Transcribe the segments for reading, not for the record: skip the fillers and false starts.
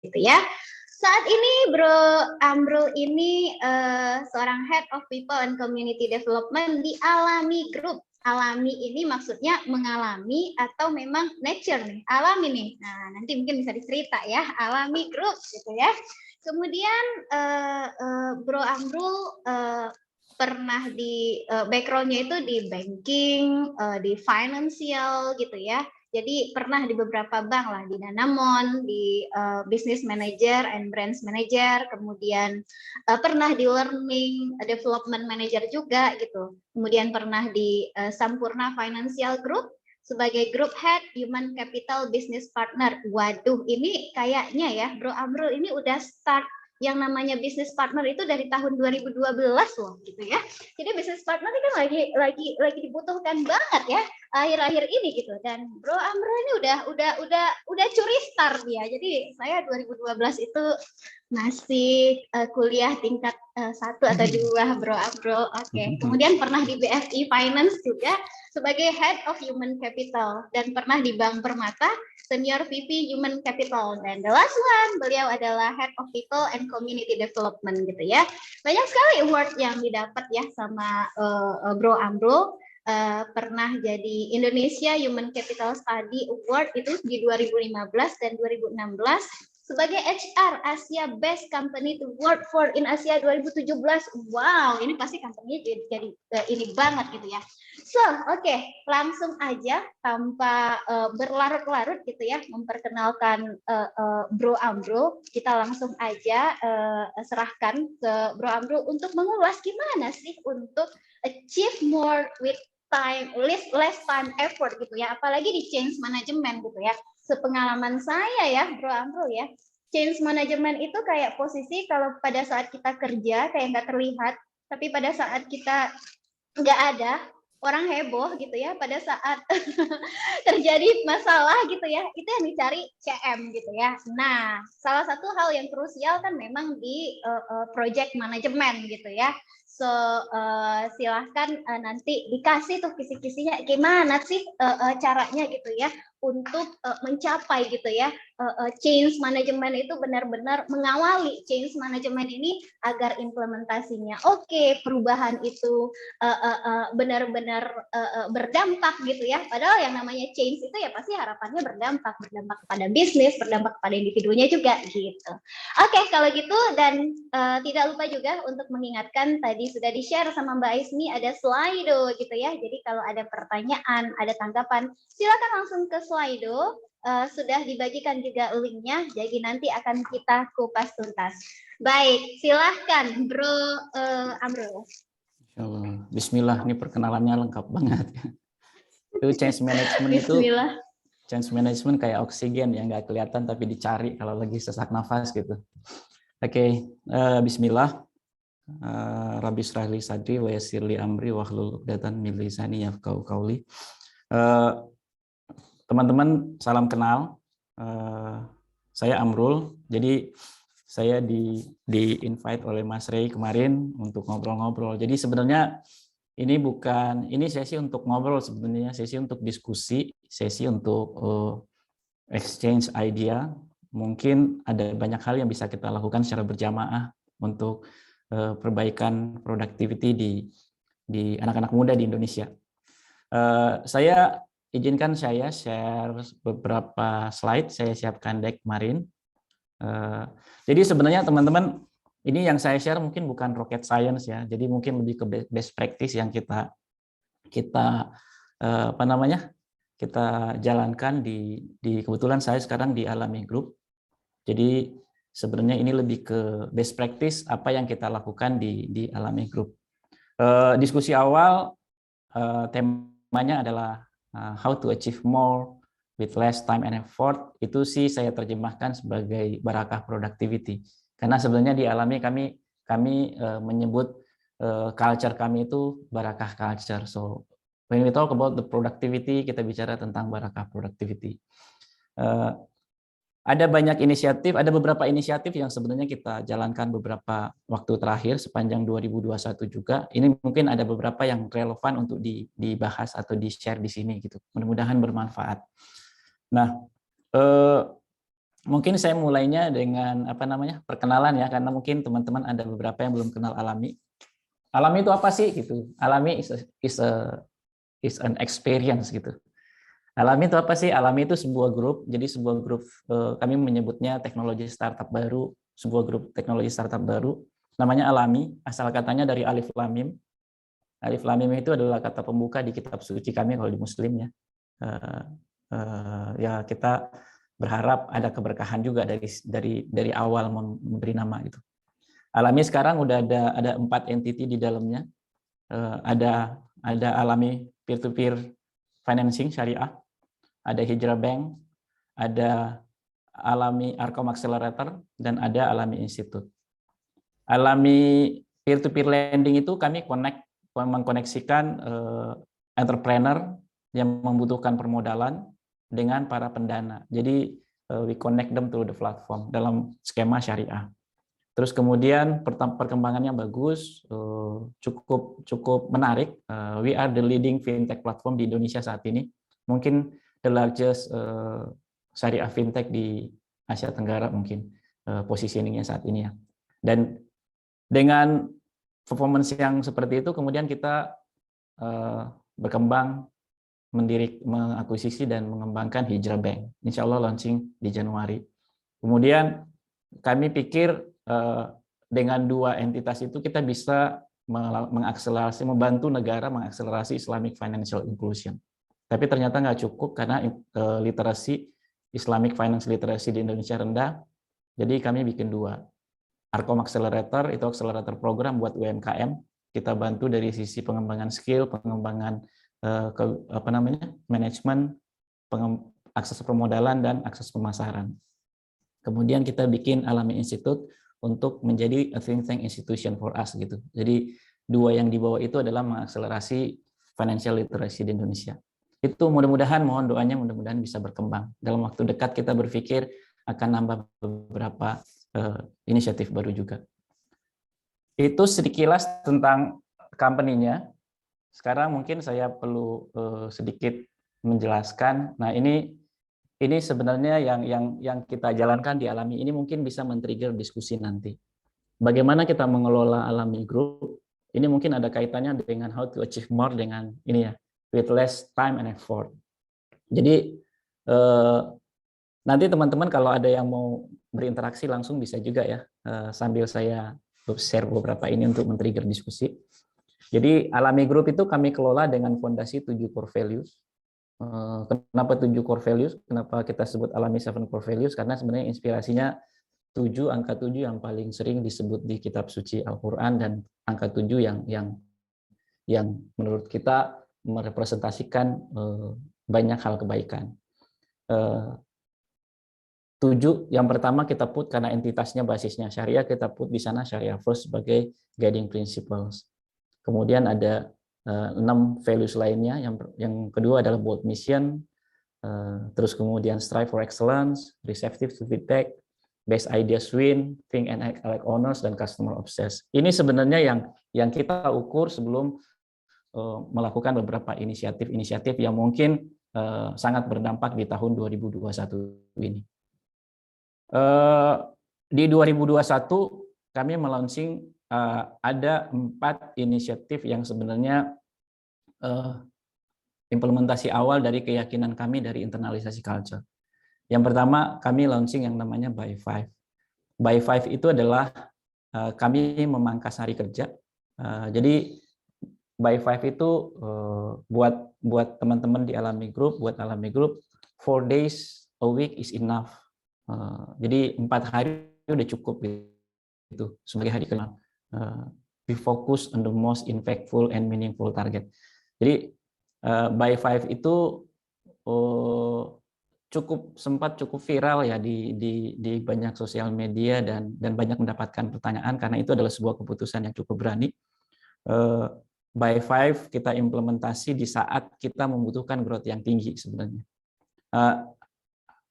gitu ya. Saat ini Bro Amrul ini seorang Head of People and Community Development di Alami Group. Alami ini maksudnya mengalami atau memang nature nih, alami nih. Nah, nanti mungkin bisa dicerita ya, Alami Group gitu ya. Kemudian Bro Amrul pernah di background-nya itu di banking, di financial gitu ya. Jadi pernah di beberapa bank lah, di Danamon, di business manager and branch manager, kemudian pernah di learning development manager juga gitu. Kemudian pernah di Sampurna Financial Group sebagai group head human capital business partner. Waduh, ini kayaknya ya Bro Amrul ini udah start yang namanya business partner itu dari tahun 2012 loh gitu ya. Jadi business partner ini kan lagi dibutuhkan banget ya akhir-akhir ini gitu. Dan Bro Amro ini udah curi start dia. Jadi saya 2012 itu masih kuliah tingkat 1 atau 2 Bro Amro. Oke. Kemudian pernah di BFI Finance juga sebagai Head of Human Capital dan pernah di Bank Permata Senior VP Human Capital, dan the last one beliau adalah Head of People and Community Development gitu ya. Banyak sekali award yang didapat ya sama Bro Amro. Pernah jadi Indonesia Human Capital Study Award itu di 2015 dan 2016 sebagai HR Asia Best Company to Work for in Asia 2017. Wow, ini pasti company-nya jadi ini banget gitu ya. So, oke, langsung aja tanpa berlarut-larut gitu ya, memperkenalkan Bro Amro. Kita langsung aja serahkan ke Bro Amro untuk mengulas gimana sih untuk achieve more with time, less time effort gitu ya. Apalagi di change management gitu ya. Sepengalaman saya ya, Bro Amro ya, change management itu kayak posisi kalau pada saat kita kerja kayak nggak terlihat, tapi pada saat kita nggak ada, orang heboh gitu ya, pada saat terjadi masalah gitu ya, itu yang dicari CM gitu ya. Nah, salah satu hal yang krusial kan memang di project management gitu ya. So, silahkan nanti dikasih tuh kisi-kisinya gimana sih caranya gitu ya untuk mencapai gitu ya change management itu benar-benar mengawali change management ini agar implementasinya oke, perubahan itu benar-benar berdampak gitu ya. Padahal yang namanya change itu ya pasti harapannya berdampak kepada bisnis, berdampak kepada individunya juga gitu. Oke, kalau gitu dan tidak lupa juga untuk mengingatkan tadi sudah di-share sama Mbak Ismi ada Slido gitu ya. Jadi kalau ada pertanyaan, ada tanggapan, silakan langsung ke Slido. Sudah dibagikan juga linknya, jadi nanti akan kita kupas tuntas. Baik, silahkan Bro Amrul. Insyaallah. Bismillah, ini perkenalannya lengkap banget. Itu change management Bismillah. itu change management kayak oksigen yang nggak kelihatan tapi dicari kalau lagi sesak nafas gitu. Oke, Bismillah. Rabbi shrah li sadri wa yassir li amri wahlul 'uqdatam min lisani yafqahu qawli. Teman-teman, salam kenal. Saya Amrul. Jadi saya di invite oleh Mas Rey kemarin untuk ngobrol-ngobrol. Jadi sebenarnya ini sesi untuk ngobrol, sebenarnya sesi untuk diskusi, sesi untuk exchange idea. Mungkin ada banyak hal yang bisa kita lakukan secara berjamaah untuk perbaikan productivity di anak-anak muda di Indonesia. Izinkan saya share beberapa slide, saya siapkan deck kemarin. Jadi sebenarnya teman-teman, ini yang saya share mungkin bukan rocket science ya, jadi mungkin lebih ke best practice yang kita kita jalankan di kebetulan saya sekarang di Alami Group. Jadi sebenarnya ini lebih ke best practice apa yang kita lakukan di Alami Group. Diskusi awal temanya adalah how to achieve more with less time and effort. Itu sih saya terjemahkan sebagai barakah productivity. Karena sebenarnya di Alami kami menyebut culture kami itu barakah culture. So when we talk about the productivity, kita bicara tentang barakah productivity. Ada banyak inisiatif, ada beberapa inisiatif yang sebenarnya kita jalankan beberapa waktu terakhir sepanjang 2021 juga. Ini mungkin ada beberapa yang relevan untuk dibahas atau di-share di sini gitu. Mudah-mudahan bermanfaat. Nah, Mungkin saya mulainya dengan apa namanya perkenalan ya, karena mungkin teman-teman ada beberapa yang belum kenal Alami. Alami itu apa sih gitu? Alami is an experience gitu. Alami itu apa sih? Alami itu sebuah grup. Jadi sebuah grup kami menyebutnya teknologi startup baru, sebuah grup teknologi startup baru. Namanya Alami, asal katanya dari Alif Lam Mim. Alif Lam Mim itu adalah kata pembuka di kitab suci kami kalau di Muslim ya. Ya kita berharap ada keberkahan juga dari awal memberi nama gitu. Alami sekarang udah ada 4 entity di dalamnya. Ada Alami peer-to-peer financing syariah, ada Hijrah Bank, ada Alami Arkom Accelerator, dan ada Alami Institute. Alami peer-to-peer lending itu kami mengkoneksikan entrepreneur yang membutuhkan permodalan dengan para pendana. Jadi we connect them to the platform dalam skema syariah. Terus kemudian perkembangannya bagus, cukup menarik. We are the leading fintech platform di Indonesia saat ini. Mungkin the largest syariah fintech di Asia Tenggara mungkin positioningnya saat ini ya. Dan dengan performance yang seperti itu, kemudian kita berkembang, mengakuisisi dan mengembangkan Hijrah Bank. Insya Allah launching di Januari. Kemudian kami pikir dengan 2 entitas itu kita bisa mengakselerasi, membantu negara mengakselerasi Islamic Financial Inclusion. Tapi ternyata nggak cukup karena literasi Islamic Finance Literacy di Indonesia rendah. Jadi kami bikin 2. Arkom Accelerator itu accelerator program buat UMKM. Kita bantu dari sisi pengembangan skill, pengembangan manajemen, akses permodalan dan akses pemasaran. Kemudian kita bikin Alami Institute untuk menjadi a think tank institution for us gitu. Jadi 2 yang di bawah itu adalah mengakselerasi financial literacy di Indonesia. Itu mudah-mudahan, mohon doanya mudah-mudahan bisa berkembang. Dalam waktu dekat kita berpikir akan nambah beberapa inisiatif baru juga. Itu sekilas tentang company-nya. Sekarang mungkin saya perlu sedikit menjelaskan. Nah, ini sebenarnya yang kita jalankan di Alami ini mungkin bisa men-trigger diskusi nanti. Bagaimana kita mengelola Alami Group? Ini mungkin ada kaitannya dengan how to achieve more dengan ini ya, with less time and effort. Jadi nanti teman-teman kalau ada yang mau berinteraksi langsung bisa juga ya, sambil saya share beberapa ini untuk men-trigger diskusi. Jadi Alami Group itu kami kelola dengan fondasi 7 core values. Kenapa 7 core values? Kenapa kita sebut Alami 7 core values? Karena sebenarnya inspirasinya 7, angka 7 yang paling sering disebut di kitab suci Al-Quran, dan angka 7 yang menurut kita merepresentasikan banyak hal kebaikan. 7 yang pertama kita put karena entitasnya basisnya syariah, kita put di sana syariah first sebagai guiding principles. Kemudian ada 6 values lainnya. Yang kedua adalah bold mission, terus kemudian strive for excellence, receptive to feedback, best ideas win, think and act like owners, dan customer obsessed. Ini sebenarnya yang kita ukur sebelum melakukan beberapa inisiatif yang mungkin sangat berdampak di tahun 2021 ini. Di 2021 kami melaunching ada 4 inisiatif yang sebenarnya implementasi awal dari keyakinan kami dari internalisasi culture. Yang pertama, kami launching yang namanya By 5. By 5 itu adalah kami memangkas hari kerja. Jadi By 5 itu buat teman-teman di Alami Group, 4 days a week is enough. Jadi 4 hari udah cukup gitu sebagai hari kenal. We focus on the most impactful and meaningful target. Jadi By 5 itu sempat cukup viral ya di banyak sosial media dan banyak mendapatkan pertanyaan karena itu adalah sebuah keputusan yang cukup berani. By 5 kita implementasi di saat kita membutuhkan growth yang tinggi sebenarnya.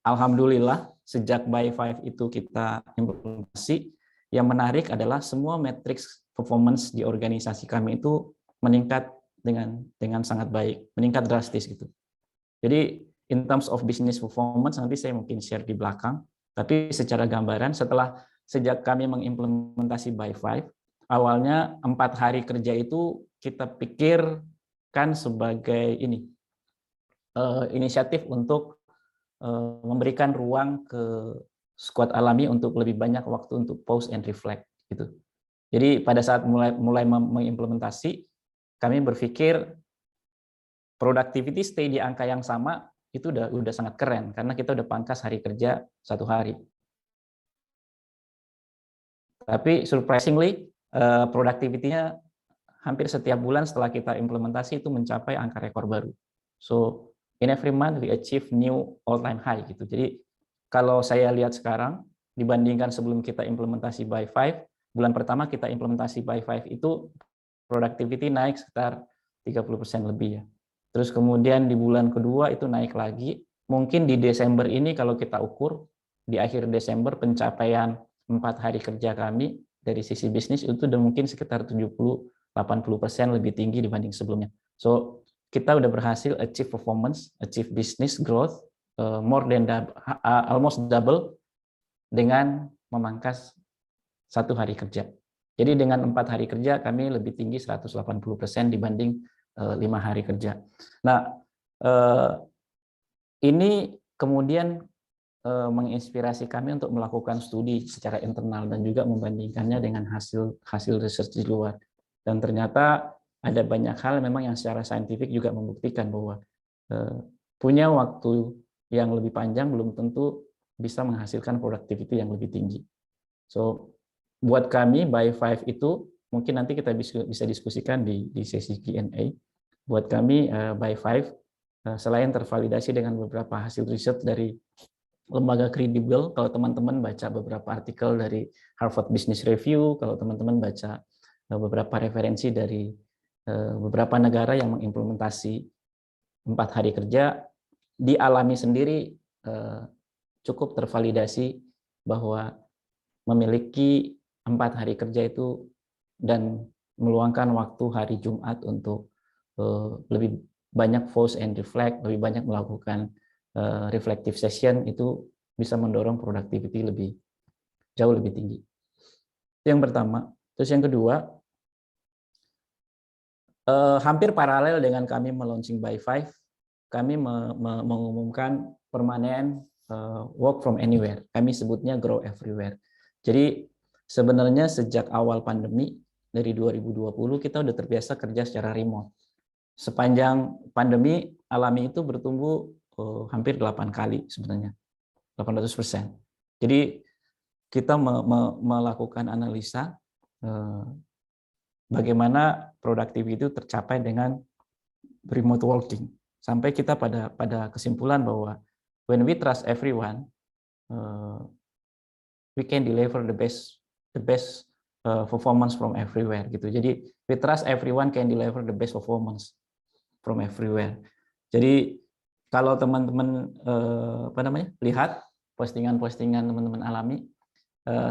Alhamdulillah sejak By 5 itu kita implementasi, yang menarik adalah semua matriks performance di organisasi kami itu meningkat dengan sangat baik, meningkat drastis gitu. Jadi in terms of business performance nanti saya mungkin share di belakang. Tapi secara gambaran sejak kami mengimplementasi by five, awalnya 4 hari kerja itu kita pikirkan sebagai inisiatif untuk memberikan ruang ke squad alami untuk lebih banyak waktu untuk pause and reflect gitu. Jadi pada saat mulai mengimplementasi, kami berpikir productivity stay di angka yang sama itu udah sangat keren karena kita udah pangkas hari kerja 1 hari. Tapi surprisingly productivity-nya hampir setiap bulan setelah kita implementasi itu mencapai angka rekor baru. So in every month we achieve new all-time high gitu. Jadi kalau saya lihat sekarang dibandingkan sebelum kita implementasi by five, bulan pertama kita implementasi by five itu productivity naik sekitar 30% lebih ya. Terus kemudian di bulan kedua itu naik lagi. Mungkin di Desember ini kalau kita ukur di akhir Desember pencapaian 4 hari kerja kami dari sisi bisnis itu udah mungkin sekitar 70-80% lebih tinggi dibanding sebelumnya. So kita udah berhasil achieve performance, achieve business growth more than almost double dengan memangkas 1 hari kerja. Jadi dengan 4 hari kerja kami lebih tinggi 180% dibanding 5 hari kerja. Nah, ini kemudian menginspirasi kami untuk melakukan studi secara internal dan juga membandingkannya dengan hasil research di luar. Dan ternyata ada banyak hal memang yang secara saintifik juga membuktikan bahwa punya waktu yang lebih panjang belum tentu bisa menghasilkan productivity yang lebih tinggi. So buat kami by five itu mungkin nanti kita bisa diskusikan di sesi Q&A. Buat kami by five selain tervalidasi dengan beberapa hasil riset dari lembaga kredibel, kalau teman-teman baca beberapa artikel dari Harvard Business Review, kalau teman-teman baca beberapa referensi dari beberapa negara yang mengimplementasi 4 hari kerja, dialami sendiri cukup tervalidasi bahwa memiliki 4 hari kerja itu dan meluangkan waktu hari Jumat untuk lebih banyak pause and reflect, lebih banyak melakukan reflective session itu bisa mendorong productivity jauh lebih tinggi. Itu yang pertama. Terus yang kedua, hampir paralel dengan kami melaunching by five, kami mengumumkan permanen work from anywhere. Kami sebutnya grow everywhere. Jadi sebenarnya sejak awal pandemi dari 2020 kita udah terbiasa kerja secara remote. Sepanjang pandemi alami itu bertumbuh hampir 8 kali sebenarnya, 800%. Jadi kita melakukan analisa bagaimana productivity itu tercapai dengan remote working. Sampai kita pada kesimpulan bahwa when we trust everyone, we can deliver the best performance from everywhere gitu. Jadi we trust everyone can deliver the best performance from everywhere. Jadi kalau teman-teman lihat postingan-postingan teman-teman alami,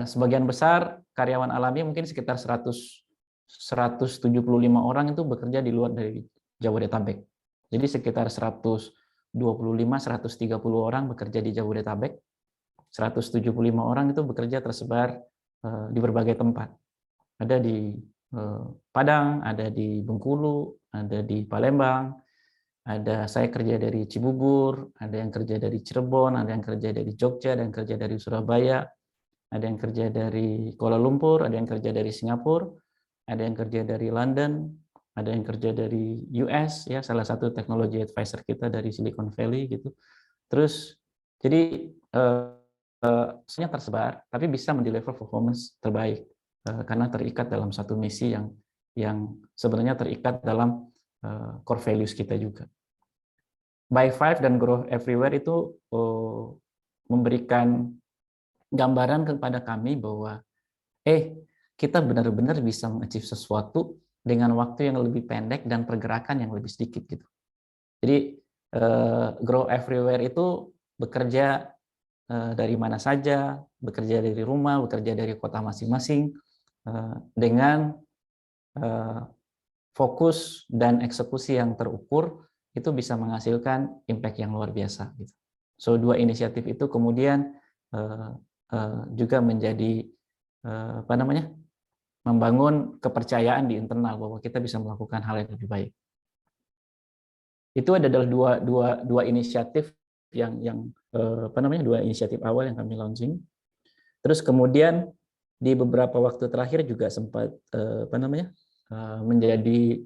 sebagian besar karyawan alami mungkin sekitar 175 orang itu bekerja di luar dari Jabodetabek. Jadi sekitar 125-130 orang bekerja di Jabodetabek, 175 orang itu bekerja tersebar di berbagai tempat. Ada di Padang, ada di Bengkulu, ada di Palembang, ada saya kerja dari Cibubur, ada yang kerja dari Cirebon, ada yang kerja dari Jogja, ada yang kerja dari Surabaya, ada yang kerja dari Kuala Lumpur, ada yang kerja dari Singapura, ada yang kerja dari London, ada yang kerja dari US, ya salah satu teknologi advisor kita dari Silicon Valley gitu. Terus jadi semuanya tersebar, tapi bisa mendeliver performance terbaik karena terikat dalam satu misi yang sebenarnya terikat dalam core values kita juga. By five dan grow everywhere itu memberikan gambaran kepada kami bahwa kita benar-benar bisa mengachieve sesuatu dengan waktu yang lebih pendek dan pergerakan yang lebih sedikit gitu. Jadi grow everywhere itu bekerja dari mana saja, bekerja dari rumah, bekerja dari kota masing-masing dengan fokus dan eksekusi yang terukur itu bisa menghasilkan impact yang luar biasa gitu. So 2 inisiatif itu kemudian juga menjadi apa namanya, membangun kepercayaan di internal bahwa kita bisa melakukan hal yang lebih baik. Itu adalah dua inisiatif yang apa namanya, dua inisiatif awal yang kami launching. Terus kemudian di beberapa waktu terakhir juga sempat apa namanya, menjadi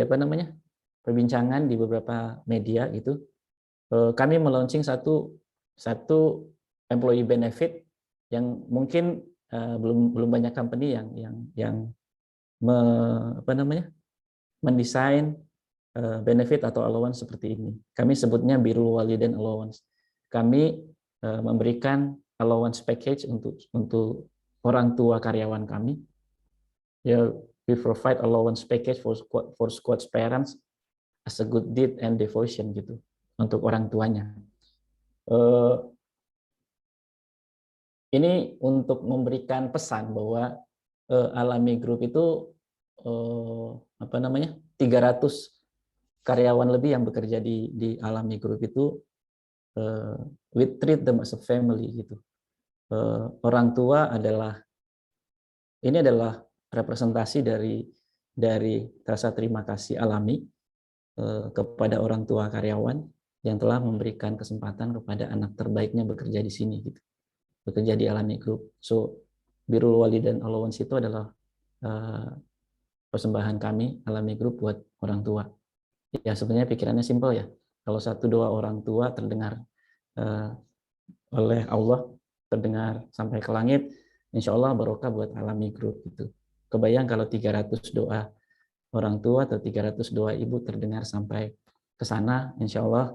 apa namanya, perbincangan di beberapa media gitu. Kami melaunching satu employee benefit yang mungkin belum banyak company yang apa namanya, mendesain benefit atau allowance seperti ini. Kami sebutnya Birrul Walidain Allowance. Kami memberikan allowance package untuk orang tua karyawan kami. Ya, we provide allowance package for squad parents as a good deed and devotion gitu untuk orang tuanya. Ini untuk memberikan pesan bahwa Alami Group itu apa namanya, 300 karyawan lebih yang bekerja di Alami Group itu we treat them as a family gitu. Orang tua adalah representasi dari rasa terima kasih Alami kepada orang tua karyawan yang telah memberikan kesempatan kepada anak terbaiknya bekerja di sini gitu. Bekerja di Alami Group. So Birrul Walidain Allowance itu adalah persembahan kami Alami Group buat orang tua. Ya sebenarnya pikirannya simpel ya. Kalau 1-2 orang tua terdengar oleh Allah, terdengar sampai ke langit, insya Allah barokah buat Alami Group gitu. Kebayang kalau 300 doa orang tua atau 300 doa ibu terdengar sampai ke sana, insya Allah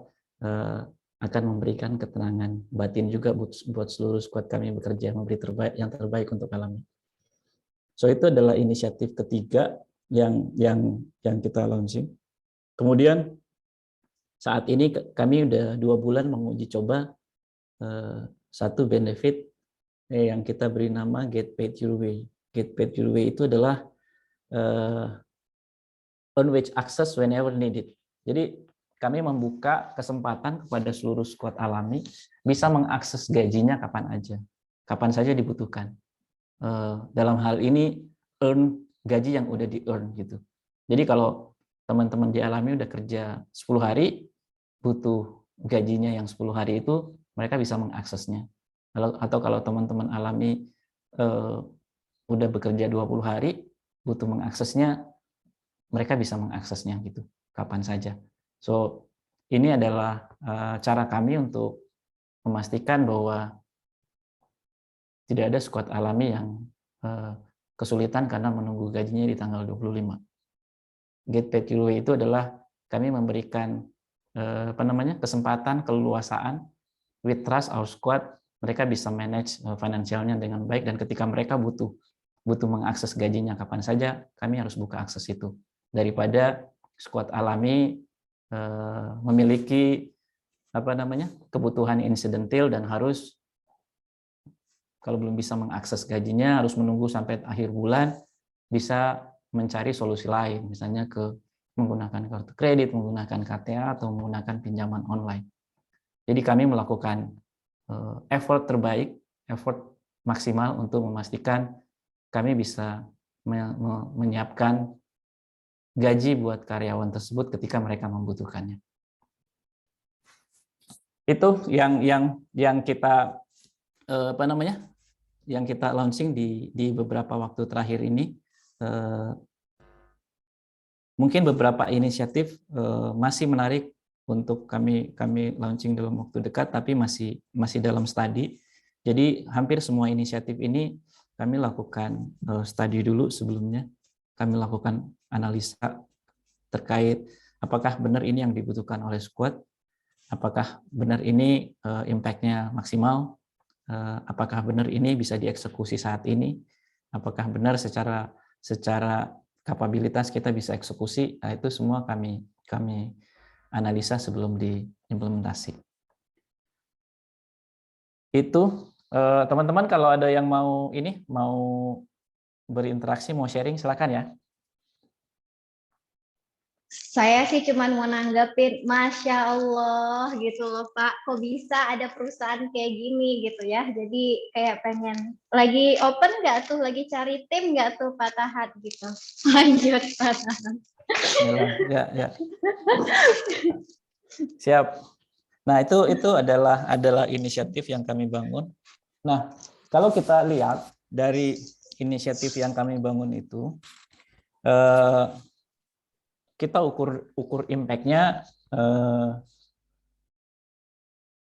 akan memberikan ketenangan batin juga buat seluruh squad kami bekerja, memberi yang terbaik untuk Alami. So itu adalah inisiatif ketiga yang kita launching. Kemudian saat ini kami udah 2 bulan menguji coba satu benefit yang kita beri nama Get Paid Your Way. Get Paid Your Way itu adalah earn wage access whenever needed. Jadi kami membuka kesempatan kepada seluruh squad Alami bisa mengakses gajinya kapan aja, kapan saja dibutuhkan. Dalam hal ini earn gaji yang udah di earn gitu. Jadi kalau teman-teman di Alami udah kerja 10 hari, butuh gajinya yang 10 hari itu, mereka bisa mengaksesnya. Atau kalau teman-teman Alami udah bekerja 20 hari, butuh mengaksesnya, mereka bisa mengaksesnya gitu, kapan saja. So, ini adalah cara kami untuk memastikan bahwa tidak ada squad Alami yang kesulitan karena menunggu gajinya di tanggal 25. Get Paid Your Way itu adalah kami memberikan apa namanya, kesempatan, keleluasaan, we trust our squad, mereka bisa manage finansialnya dengan baik, dan ketika mereka butuh mengakses gajinya kapan saja, kami harus buka akses itu. Daripada squad Alami memiliki apa namanya, kebutuhan insidental dan harus, kalau belum bisa mengakses gajinya harus menunggu sampai akhir bulan, bisa mencari solusi lain, misalnya menggunakan kartu kredit, menggunakan KTA, atau menggunakan pinjaman online. Jadi kami melakukan effort terbaik, effort maksimal untuk memastikan kami bisa menyiapkan gaji buat karyawan tersebut ketika mereka membutuhkannya. Itu yang kita apa namanya, yang kita launching di beberapa waktu terakhir ini. Mungkin beberapa inisiatif masih menarik untuk kami launching dalam waktu dekat, tapi masih dalam studi. Jadi hampir semua inisiatif ini kami lakukan studi dulu sebelumnya. Kami lakukan analisa terkait apakah benar ini yang dibutuhkan oleh squad, apakah benar ini impact-nya maksimal, apakah benar ini bisa dieksekusi saat ini, apakah benar secara kapabilitas kita bisa eksekusi. Nah, itu semua kami analisa sebelum diimplementasi. Itu teman-teman, kalau ada yang mau berinteraksi, mau sharing, silakan ya. Saya sih cuman mau nanggepin, Masya Allah gitu loh Pak, kok bisa ada perusahaan kayak gini gitu ya. Jadi kayak pengen, lagi open nggak tuh, lagi cari tim nggak tuh Pak Tahat gitu. Lanjut Pak Tahat. Bismillah. Ya, ya. Siap. Nah, itu adalah inisiatif yang kami bangun. Nah, kalau kita lihat dari inisiatif yang kami bangun itu, kita ukur impact-nya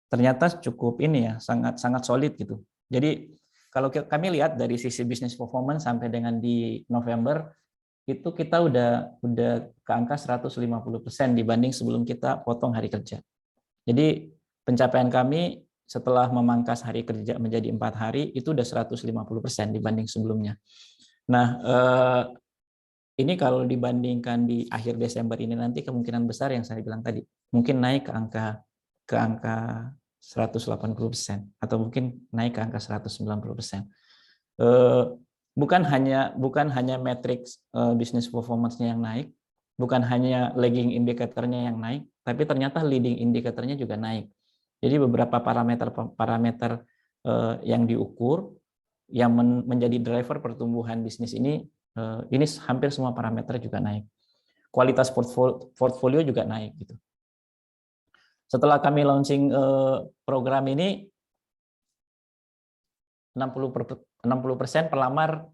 ternyata cukup ini ya, sangat solid gitu. Jadi kalau kami lihat dari sisi bisnis performance sampai dengan di November itu kita udah ke angka 150% dibanding sebelum kita potong hari kerja. Jadi pencapaian kami setelah memangkas hari kerja menjadi 4 hari itu udah 150% dibanding sebelumnya. Nah, ini kalau dibandingkan di akhir Desember ini nanti kemungkinan besar yang saya bilang tadi mungkin naik ke angka 180% atau mungkin naik ke angka 190%. Bukan hanya matriks bisnis performance-nya yang naik, bukan hanya lagging indikatornya yang naik, tapi ternyata leading indikatornya juga naik. Jadi beberapa parameter yang diukur yang menjadi driver pertumbuhan bisnis ini hampir semua parameter juga naik. Kualitas portfolio juga naik gitu. Setelah kami launching program ini 60% pelamar,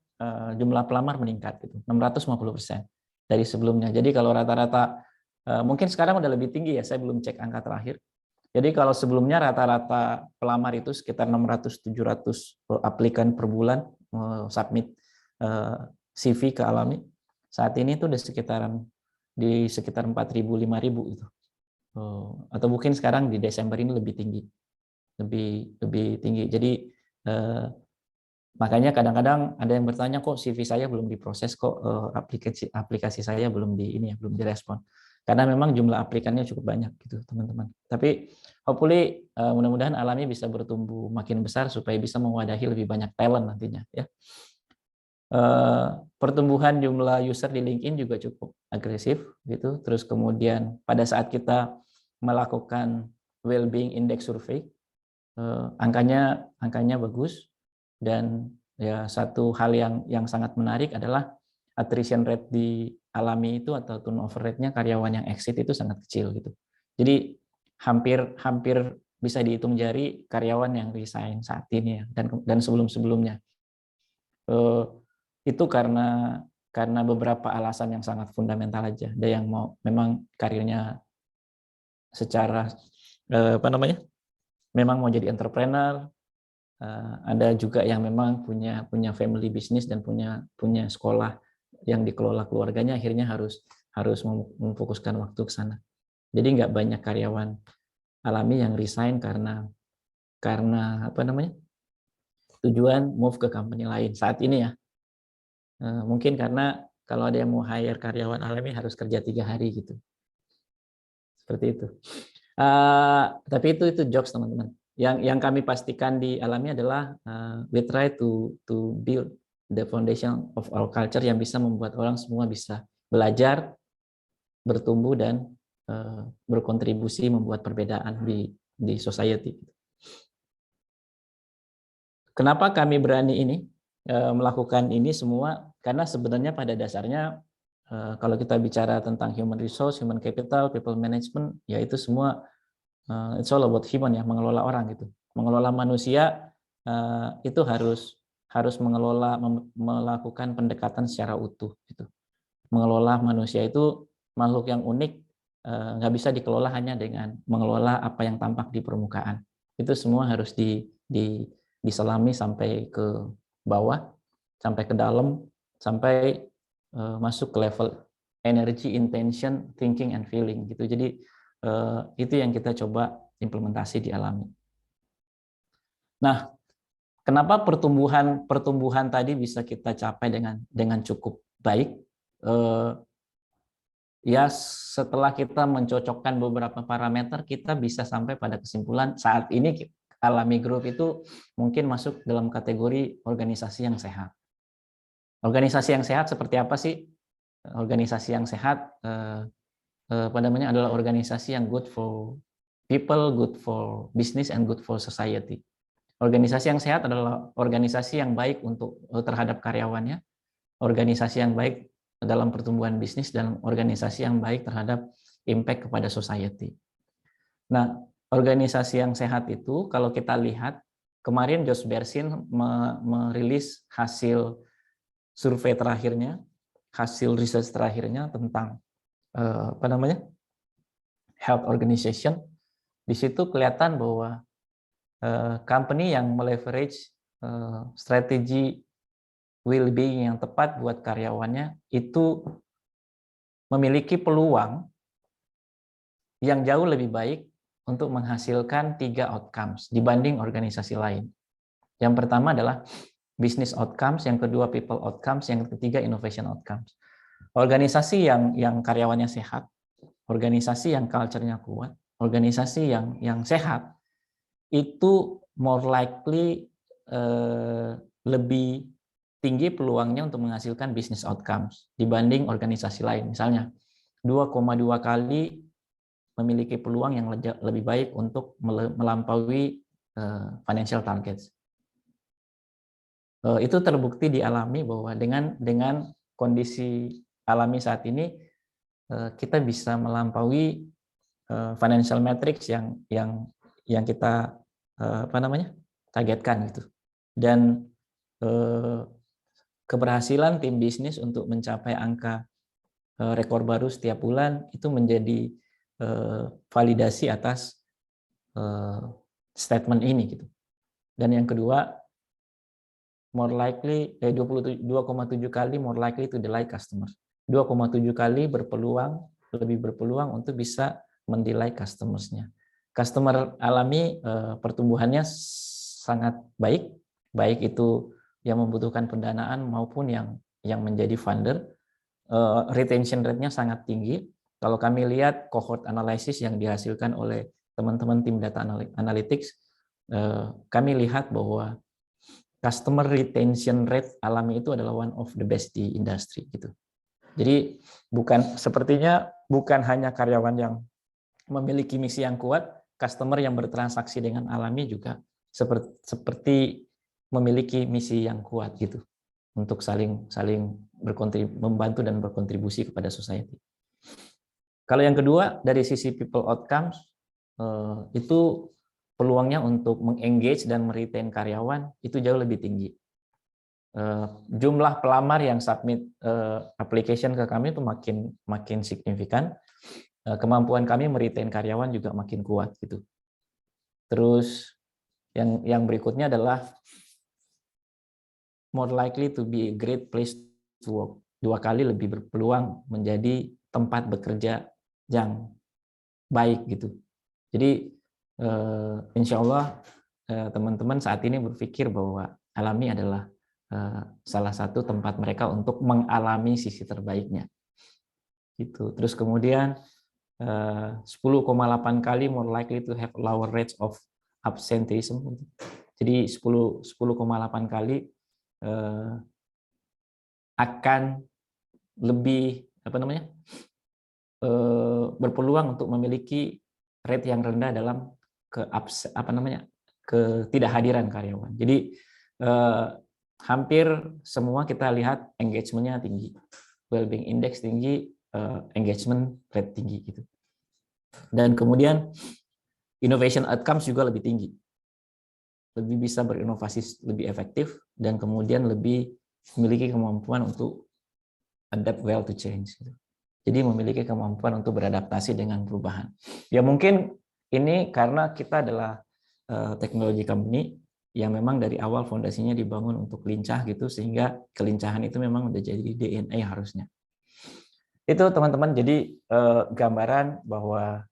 jumlah pelamar meningkat gitu, 650% dari sebelumnya. Jadi kalau rata-rata mungkin sekarang udah lebih tinggi ya, saya belum cek angka terakhir. Jadi kalau sebelumnya rata-rata pelamar itu sekitar 600-700 aplikan per bulan submit CV ke Alami. Saat ini itu udah sekitar 4.000-5.000 itu. Atau mungkin sekarang di Desember ini lebih tinggi. Lebih tinggi. Jadi makanya kadang-kadang ada yang bertanya kok CV saya belum diproses, kok aplikasi saya belum belum direspon. Karena memang jumlah aplikannya cukup banyak gitu, teman-teman. Tapi hopefully mudah-mudahan Alami bisa bertumbuh makin besar supaya bisa mewadahi lebih banyak talent nantinya ya. Pertumbuhan jumlah user di LinkedIn juga cukup agresif gitu. Terus kemudian pada saat kita melakukan well-being index survey, angkanya bagus. Dan ya satu hal yang sangat menarik adalah attrition rate di Alami itu atau turnover rate-nya karyawan yang exit itu sangat kecil gitu. Jadi hampir bisa dihitung jari karyawan yang resign saat ini ya, dan sebelum-sebelumnya. Itu karena beberapa alasan yang sangat fundamental aja. Ada yang mau memang karirnya secara memang mau jadi entrepreneur, ada juga yang memang punya family business dan punya sekolah yang dikelola keluarganya, akhirnya harus memfokuskan waktu ke sana. Jadi nggak banyak karyawan Alami yang resign karena tujuan move ke company lain saat ini ya. Mungkin karena kalau ada yang mau hire karyawan Alami harus kerja 3 hari gitu. Seperti itu. Tapi itu jokes teman-teman. Yang kami pastikan di Alami adalah we try to build the foundation of our culture yang bisa membuat orang semua bisa belajar, bertumbuh dan berkontribusi membuat perbedaan di society. Kenapa kami berani melakukan ini semua? Karena sebenarnya pada dasarnya kalau kita bicara tentang human resource, human capital, people management, ya itu semua it's all about human ya, mengelola orang gitu. Mengelola manusia itu harus melakukan pendekatan secara utuh gitu. Mengelola manusia itu makhluk yang unik, nggak bisa dikelola hanya dengan mengelola apa yang tampak di permukaan. Itu semua harus diselami sampai ke bawah, sampai ke dalam, sampai masuk ke level energy, intention, thinking, and feeling gitu. Jadi itu yang kita coba implementasi di Alami. Nah, kenapa pertumbuhan tadi bisa kita capai dengan cukup baik? Ya setelah kita mencocokkan beberapa parameter, kita bisa sampai pada kesimpulan saat ini Alami Group itu mungkin masuk dalam kategori organisasi yang sehat. Organisasi yang sehat seperti apa sih? Organisasi yang sehat apa namanya, adalah organisasi yang good for people, good for business, and good for society. Organisasi yang sehat adalah organisasi yang baik untuk terhadap karyawannya, organisasi yang baik dalam pertumbuhan bisnis, dan organisasi yang baik terhadap impact kepada society. Nah, organisasi yang sehat itu kalau kita lihat, kemarin Josh Bersin merilis hasil survei terakhirnya, hasil research terakhirnya tentang apa namanya, health organization. Di situ kelihatan bahwa company yang meleverage strategi well-being yang tepat buat karyawannya itu memiliki peluang yang jauh lebih baik untuk menghasilkan 3 outcomes dibanding organisasi lain. Yang pertama adalah business outcomes, yang kedua people outcomes, yang ketiga innovation outcomes. Organisasi yang karyawannya sehat, organisasi yang culture-nya kuat, organisasi yang sehat, itu more likely lebih tinggi peluangnya untuk menghasilkan business outcomes dibanding organisasi lain. Misalnya 2,2 kali memiliki peluang yang lebih baik untuk melampaui financial targets. Itu terbukti dialami bahwa dengan kondisi alami saat ini kita bisa melampaui financial metrics yang kita apa namanya, targetkan gitu. Dan keberhasilan tim bisnis untuk mencapai angka rekor baru setiap bulan itu menjadi validasi atas statement ini gitu. Dan yang kedua, more likely 2,7 kali more likely to delight customer. 2,7 kali lebih berpeluang untuk bisa mendelight customers-nya. Customer alami pertumbuhannya sangat baik, baik itu yang membutuhkan pendanaan maupun yang menjadi funder. Retention rate-nya sangat tinggi. Kalau kami lihat cohort analysis yang dihasilkan oleh teman-teman tim data analytics, kami lihat bahwa customer retention rate alami itu adalah one of the best di industri gitu. Jadi sepertinya bukan hanya karyawan yang memiliki misi yang kuat, customer yang bertransaksi dengan alami juga seperti memiliki misi yang kuat gitu untuk saling membantu dan berkontribusi kepada society. Kalau yang kedua dari sisi people outcomes, itu peluangnya untuk mengengage dan meretain karyawan itu jauh lebih tinggi. Jumlah pelamar yang submit application ke kami itu makin signifikan. Kemampuan kami meretain karyawan juga makin kuat gitu. Terus yang berikutnya adalah more likely to be a great place to work. 2 kali lebih berpeluang menjadi tempat bekerja yang baik gitu. Jadi insya Allah teman-teman saat ini berpikir bahwa alami adalah salah satu tempat mereka untuk mengalami sisi terbaiknya. Gitu. Terus kemudian 10,8 kali more likely to have lower rates of absenteeism. Jadi 10,8 kali akan lebih berpeluang untuk memiliki rate yang rendah dalam ketidakhadiran karyawan. Jadi hampir semua kita lihat engagement-nya tinggi, well-being index tinggi, engagement rate tinggi gitu. Dan kemudian innovation outcomes juga lebih tinggi, lebih bisa berinovasi lebih efektif, dan kemudian lebih memiliki kemampuan untuk adapt well to change. Jadi memiliki kemampuan untuk beradaptasi dengan perubahan. Ya mungkin ini karena kita adalah teknologi company yang memang dari awal fondasinya dibangun untuk lincah gitu, sehingga kelincahan itu memang udah jadi DNA harusnya. Itu teman-teman, jadi gambaran bahwa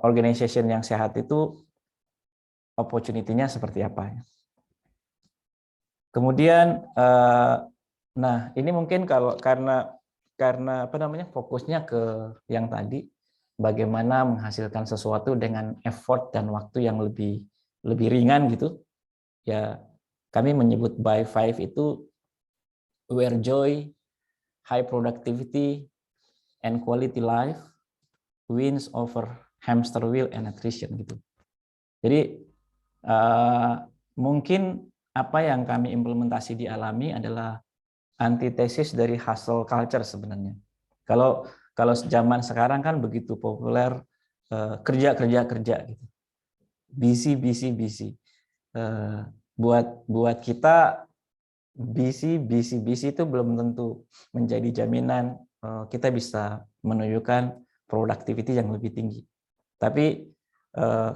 organization yang sehat itu opportunity-nya seperti apa. Kemudian nah ini mungkin kalau karena fokusnya ke yang tadi, bagaimana menghasilkan sesuatu dengan effort dan waktu yang lebih ringan gitu. Ya, kami menyebut by 5 itu where joy, high productivity and quality life wins over hamster wheel and attrition gitu. Jadi mungkin apa yang kami implementasi di Alami adalah antitesis dari hustle culture sebenarnya. Kalau zaman sekarang kan begitu populer kerja gitu, busy. Buat kita busy itu belum tentu menjadi jaminan kita bisa menunjukkan productivity yang lebih tinggi. Tapi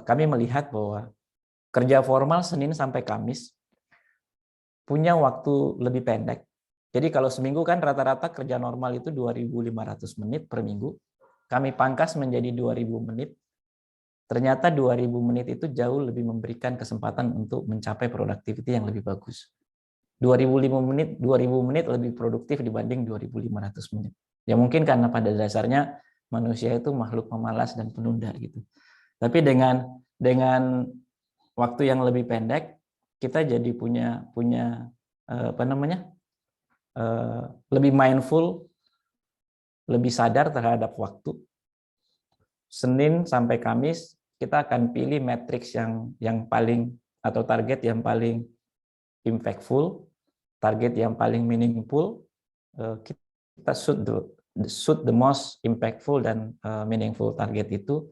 kami melihat bahwa kerja formal Senin sampai Kamis punya waktu lebih pendek. Jadi kalau seminggu kan rata-rata kerja normal itu 2.500 menit per minggu. Kami pangkas menjadi 2.000 menit. Ternyata 2.000 menit itu jauh lebih memberikan kesempatan untuk mencapai productivity yang lebih bagus. 2.000 menit lebih produktif dibanding 2.500 menit. Ya mungkin karena pada dasarnya manusia itu makhluk pemalas dan penunda gitu. Tapi dengan waktu yang lebih pendek, kita jadi punya lebih mindful, lebih sadar terhadap waktu. Senin sampai Kamis kita akan pilih matriks yang paling atau target yang paling impactful, target yang paling meaningful. Kita shoot the most impactful dan meaningful target itu.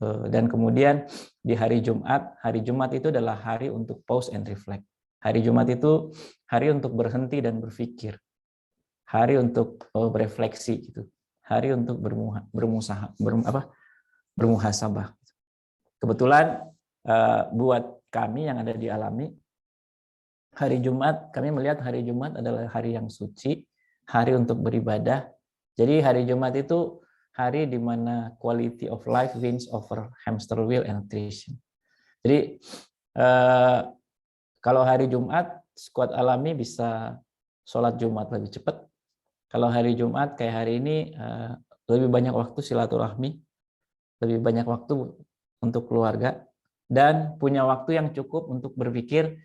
Dan kemudian di hari Jumat itu adalah hari untuk pause and reflect. Hari Jumat itu hari untuk berhenti dan berpikir, hari untuk berefleksi gitu, hari untuk bermuhasabah. Kebetulan buat kami yang ada di Alami, hari Jumat kami melihat hari Jumat adalah hari yang suci, hari untuk beribadah. Jadi hari Jumat itu hari di mana quality of life wins over hamster wheel and attrition. Jadi kalau hari Jumat, squad Alami bisa sholat Jumat lebih cepat. Kalau hari Jumat kayak hari ini lebih banyak waktu silaturahmi, lebih banyak waktu untuk keluarga, dan punya waktu yang cukup untuk berpikir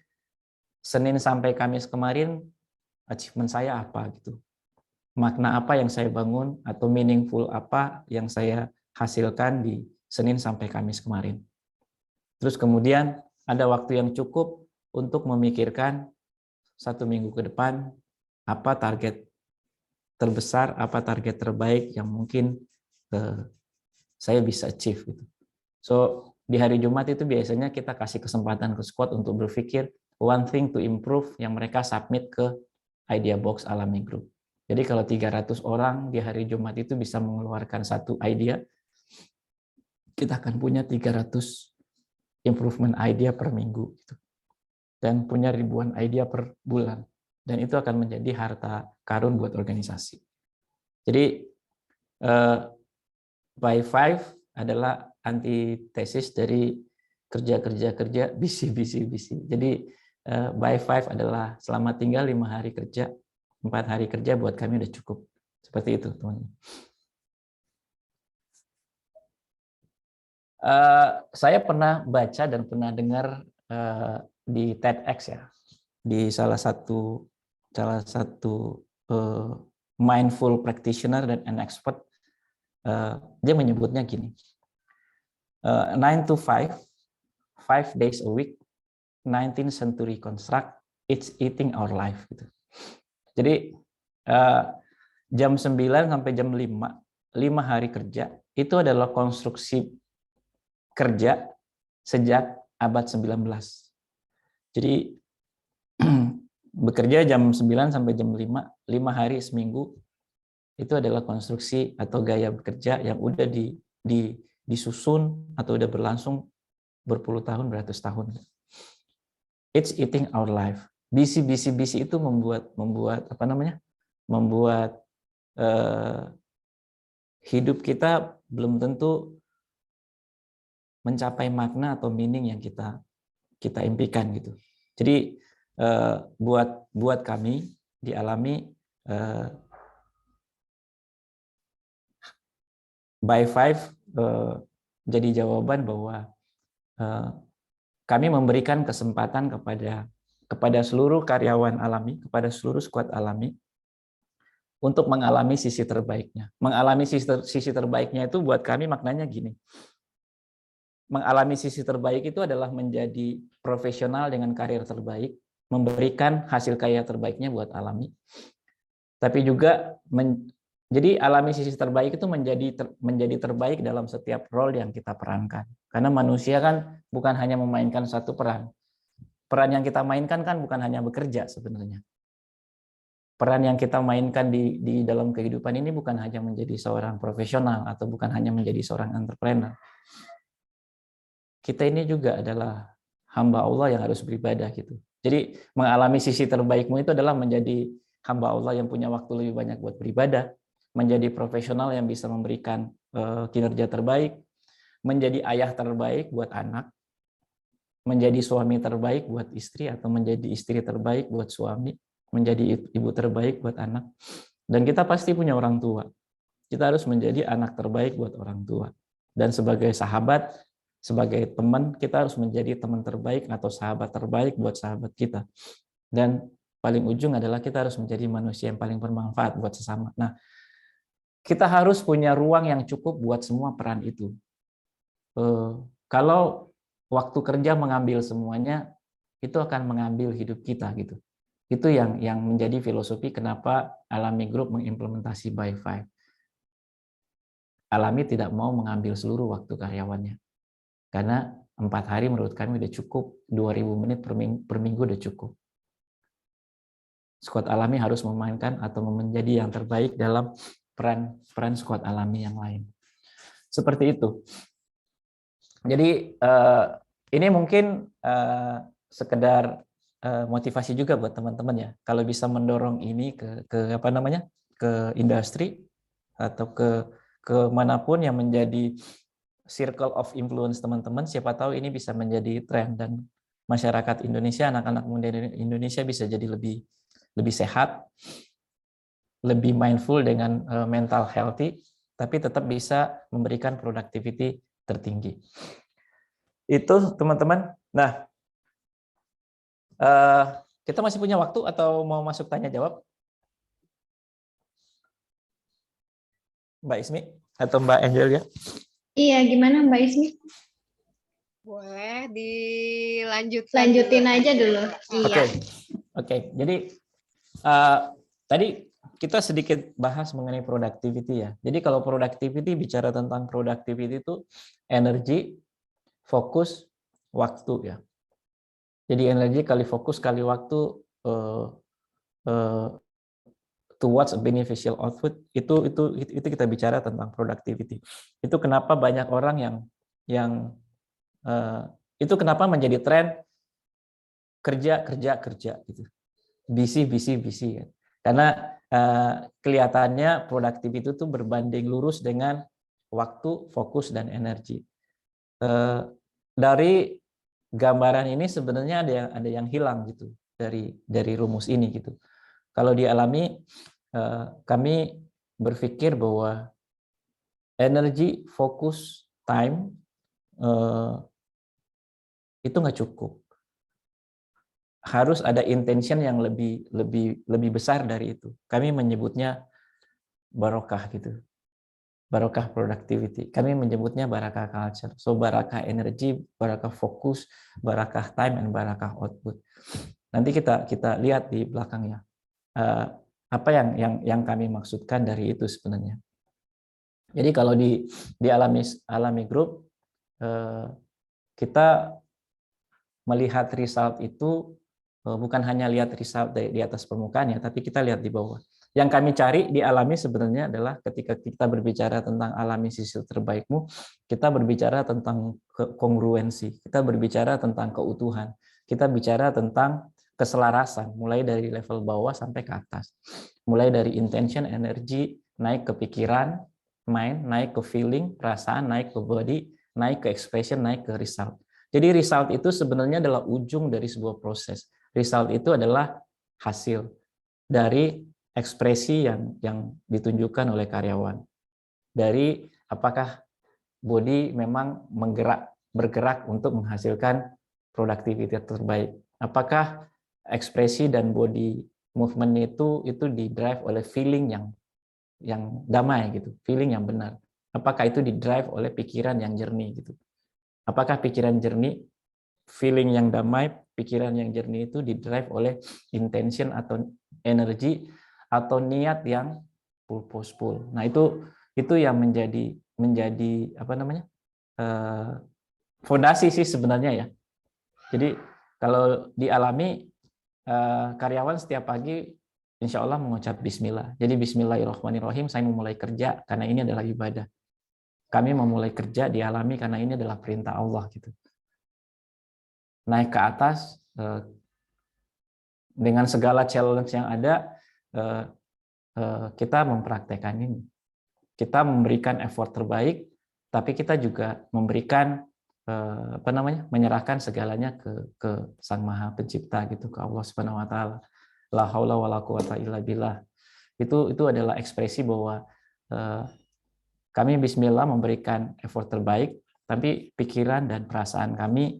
Senin sampai Kamis kemarin achievement saya apa gitu. Makna apa yang saya bangun atau meaningful apa yang saya hasilkan di Senin sampai Kamis kemarin. Terus kemudian ada waktu yang cukup untuk memikirkan 1 minggu ke depan apa target terbesar, apa target terbaik yang mungkin saya bisa achieve gitu. So di hari Jumat itu biasanya kita kasih kesempatan ke squad untuk berpikir one thing to improve yang mereka submit ke Idea Box Alami Group. Jadi kalau 300 orang di hari Jumat itu bisa mengeluarkan satu idea, kita akan punya 300 improvement idea per minggu gitu. Dan punya ribuan idea per bulan. Dan itu akan menjadi harta karun buat organisasi. Jadi by 5 adalah antitesis dari kerja busy. Jadi by 5 adalah selamat tinggal 5 hari kerja, 4 hari kerja buat kami udah cukup. Seperti itu, teman-teman. Saya pernah baca dan pernah dengar di TEDx ya, di salah satu mindful practitioner dan an expert, dia menyebutnya gini, 9 to 5 days a week, 19th century construct, it's eating our life gitu. Jadi jam 9 sampai jam 5 hari kerja itu adalah konstruksi kerja sejak abad 19. Jadi bekerja jam 9 sampai jam 5 hari seminggu itu adalah konstruksi atau gaya bekerja yang udah disusun atau udah berlangsung berpuluh tahun, beratus tahun. It's eating our life. Busy itu membuat hidup kita belum tentu mencapai makna atau meaning yang kita impikan gitu. Jadi buat kami di Alami by 5 jadi jawaban bahwa kami memberikan kesempatan kepada seluruh karyawan Alami, kepada seluruh squad Alami untuk mengalami sisi terbaiknya. Mengalami sisi terbaiknya itu buat kami maknanya gini. Mengalami sisi terbaik itu adalah menjadi profesional dengan karir terbaik, memberikan hasil karya terbaiknya buat alami. Tapi juga jadi alami sisi terbaik itu menjadi terbaik dalam setiap role yang kita perankan. Karena manusia kan bukan hanya memainkan satu peran. Peran yang kita mainkan kan bukan hanya bekerja sebenarnya. Peran yang kita mainkan di dalam kehidupan ini bukan hanya menjadi seorang profesional atau bukan hanya menjadi seorang entrepreneur. Kita ini juga adalah hamba Allah yang harus beribadah gitu. Jadi mengalami sisi terbaikmu itu adalah menjadi hamba Allah yang punya waktu lebih banyak buat beribadah, menjadi profesional yang bisa memberikan kinerja terbaik, menjadi ayah terbaik buat anak, menjadi suami terbaik buat istri atau menjadi istri terbaik buat suami, menjadi ibu terbaik buat anak. Dan kita pasti punya orang tua. Kita harus menjadi anak terbaik buat orang tua. Dan sebagai sahabat, sebagai teman, kita harus menjadi teman terbaik atau sahabat terbaik buat sahabat kita. Dan paling ujung adalah kita harus menjadi manusia yang paling bermanfaat buat sesama. Nah, kita harus punya ruang yang cukup buat semua peran itu. Kalau waktu kerja mengambil semuanya, itu akan mengambil hidup kita gitu. Itu yang menjadi filosofi kenapa Alami Group mengimplementasi by 5. Alami tidak mau mengambil seluruh waktu karyawannya. Karena 4 hari menurut kami udah cukup, 2000 menit per minggu udah cukup. Squad Alami harus memainkan atau menjadi yang terbaik dalam peran squad Alami yang lain. Seperti itu. Jadi ini mungkin sekedar motivasi juga buat teman-teman ya. Kalau bisa mendorong ini ke apa namanya, ke industri atau ke manapun yang menjadi circle of influence teman-teman, siapa tahu ini bisa menjadi tren dan masyarakat Indonesia, anak-anak muda Indonesia bisa jadi lebih sehat, lebih mindful dengan mental healthy, tapi tetap bisa memberikan productivity tertinggi. Itu teman-teman. Nah, kita masih punya waktu atau mau masuk tanya jawab? Mbak Ismi atau Mbak Angel ya? Iya, gimana Mbak Ismi? Boleh dilanjutkan. Lanjutin aja dulu. Oke. Oke. Jadi tadi kita sedikit bahas mengenai productivity ya. Jadi kalau productivity, bicara tentang productivity itu energi, fokus, waktu ya. Jadi energi kali fokus kali waktu towards a beneficial output, itu kita bicara tentang productivity. Itu kenapa banyak orang yang itu kenapa menjadi tren kerja gitu. Busy ya. Karena kelihatannya produktivitas itu berbanding lurus dengan waktu, fokus, dan energi. Dari gambaran ini sebenarnya ada yang hilang gitu dari rumus ini gitu. Kalau dialami, kami berpikir bahwa energi, fokus, time itu nggak cukup. Harus ada intention yang lebih besar dari itu. Kami menyebutnya barokah gitu. Barokah productivity. Kami menyebutnya barakah culture. So barakah energi, barakah fokus, barakah time, and barakah output. Nanti kita lihat di belakangnya. Apa yang kami maksudkan dari itu sebenarnya. Jadi kalau di Alami Group, kita melihat result itu bukan hanya lihat result di atas permukaan ya, tapi kita lihat di bawah. Yang kami cari di Alami sebenarnya adalah ketika kita berbicara tentang alami sisi terbaikmu, kita berbicara tentang kongruensi, kita berbicara tentang keutuhan, kita bicara tentang keselarasan, mulai dari level bawah sampai ke atas. Mulai dari intention, energi, naik ke pikiran, mind, naik ke feeling, perasaan, naik ke body, naik ke expression, naik ke result. Jadi result itu sebenarnya adalah ujung dari sebuah proses. Result itu adalah hasil dari ekspresi yang ditunjukkan oleh karyawan. Dari apakah body memang bergerak untuk menghasilkan produktivitas terbaik. Apakah ekspresi dan body movement itu di drive oleh feeling yang damai gitu, feeling yang benar. Apakah itu di drive oleh pikiran yang jernih gitu? Apakah pikiran jernih, feeling yang damai, pikiran yang jernih itu di drive oleh intention atau energi atau niat yang purposeful. Nah, itu yang menjadi apa namanya? Fondasi sih sebenarnya ya. Jadi kalau dialami, karyawan setiap pagi insya Allah mengucap bismillah. Jadi bismillahirrahmanirrahim, saya memulai kerja karena ini adalah ibadah. Kami memulai kerja dialami karena ini adalah perintah Allah gitu. Naik ke atas dengan segala challenge yang ada, kita mempraktekkan ini. Kita memberikan effort terbaik, tapi kita juga memberikan menyerahkan segalanya ke Sang Maha Pencipta gitu, ke Allah Subhanahu wa taala. La haula wala quwata illa billah. Itu adalah ekspresi bahwa kami bismillah memberikan effort terbaik, tapi pikiran dan perasaan kami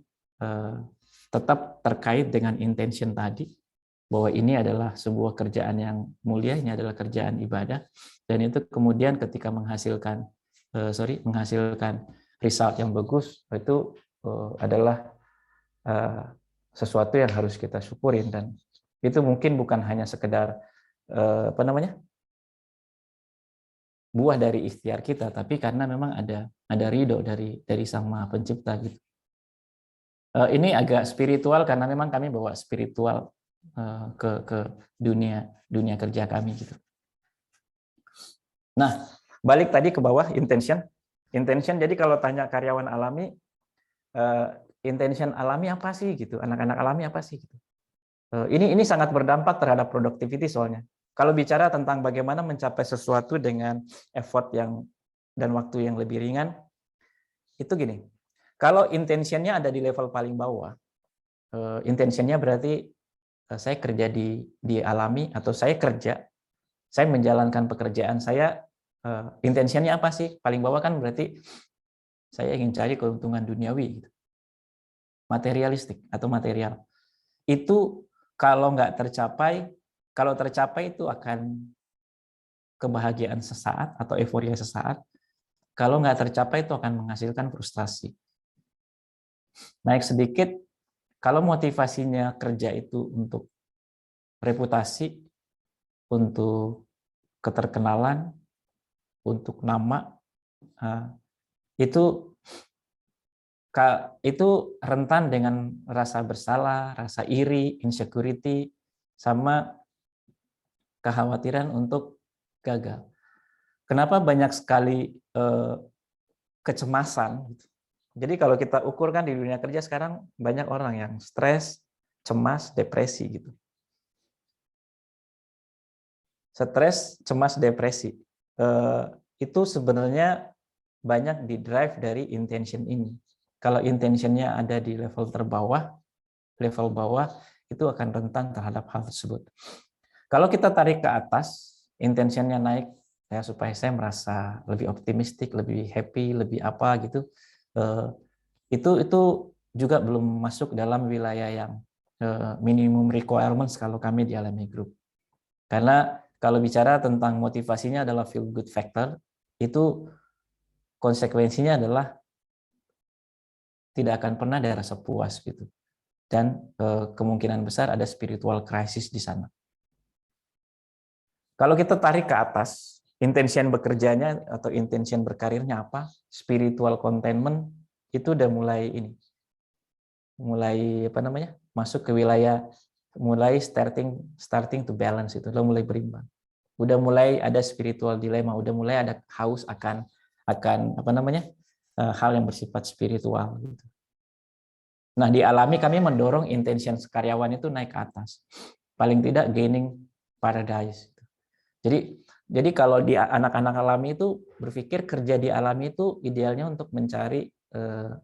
tetap terkait dengan intention tadi, bahwa ini adalah sebuah kerjaan yang mulia, ini adalah kerjaan ibadah, dan itu kemudian ketika menghasilkan result yang bagus, itu adalah sesuatu yang harus kita syukurin, dan itu mungkin bukan hanya sekedar buah dari ikhtiar kita, tapi karena memang ada ridho dari Sang Maha Pencipta gitu. Ini agak spiritual karena memang kami bawa spiritual ke dunia kerja kami gitu. Nah, balik tadi ke bawah intention. Jadi kalau tanya karyawan alami, intention alami apa sih gitu? Anak-anak alami apa sih gitu? Ini sangat berdampak terhadap productivity soalnya. Kalau bicara tentang bagaimana mencapai sesuatu dengan effort dan waktu yang lebih ringan, itu gini. Kalau intentionnya ada di level paling bawah, intentionnya berarti saya kerja di alami, atau saya menjalankan pekerjaan saya, intentionnya apa sih? Paling bawah kan berarti saya ingin cari keuntungan duniawi, gitu. Materialistik atau material. Itu kalau tercapai itu akan kebahagiaan sesaat atau euforia sesaat. Kalau nggak tercapai itu akan menghasilkan frustasi. Naik sedikit, kalau motivasinya kerja itu untuk reputasi, untuk keterkenalan, untuk nama, itu rentan dengan rasa bersalah, rasa iri, insecurity, sama kekhawatiran untuk gagal. Kenapa banyak sekali kecemasan? Jadi kalau kita ukur kan di dunia kerja sekarang banyak orang yang stres, cemas, depresi gitu. Stres, cemas, depresi itu sebenarnya banyak di drive dari intention ini. Kalau intentionnya ada di level bawah itu akan rentan terhadap hal tersebut. Kalau kita tarik ke atas, intentionnya naik ya supaya saya merasa lebih optimistik, lebih happy, lebih apa gitu. Itu juga belum masuk dalam wilayah yang minimum requirements kalau kami di Alami Group. Karena kalau bicara tentang motivasinya adalah feel good factor, itu konsekuensinya adalah tidak akan pernah ada rasa puas gitu. Dan kemungkinan besar ada spiritual crisis di sana. Kalau kita tarik ke atas, intention bekerjanya atau intention berkarirnya apa? Spiritual contentment itu udah mulai masuk ke wilayah, mulai starting to balance, itu udah mulai berimbang. Udah mulai ada spiritual dilema, udah mulai ada haus akan hal yang bersifat spiritual gitu. Nah, di Alami kami mendorong intention karyawan itu naik ke atas. Paling tidak gaining paradise. Jadi kalau di anak-anak Alami itu berpikir kerja di Alami itu idealnya untuk mencari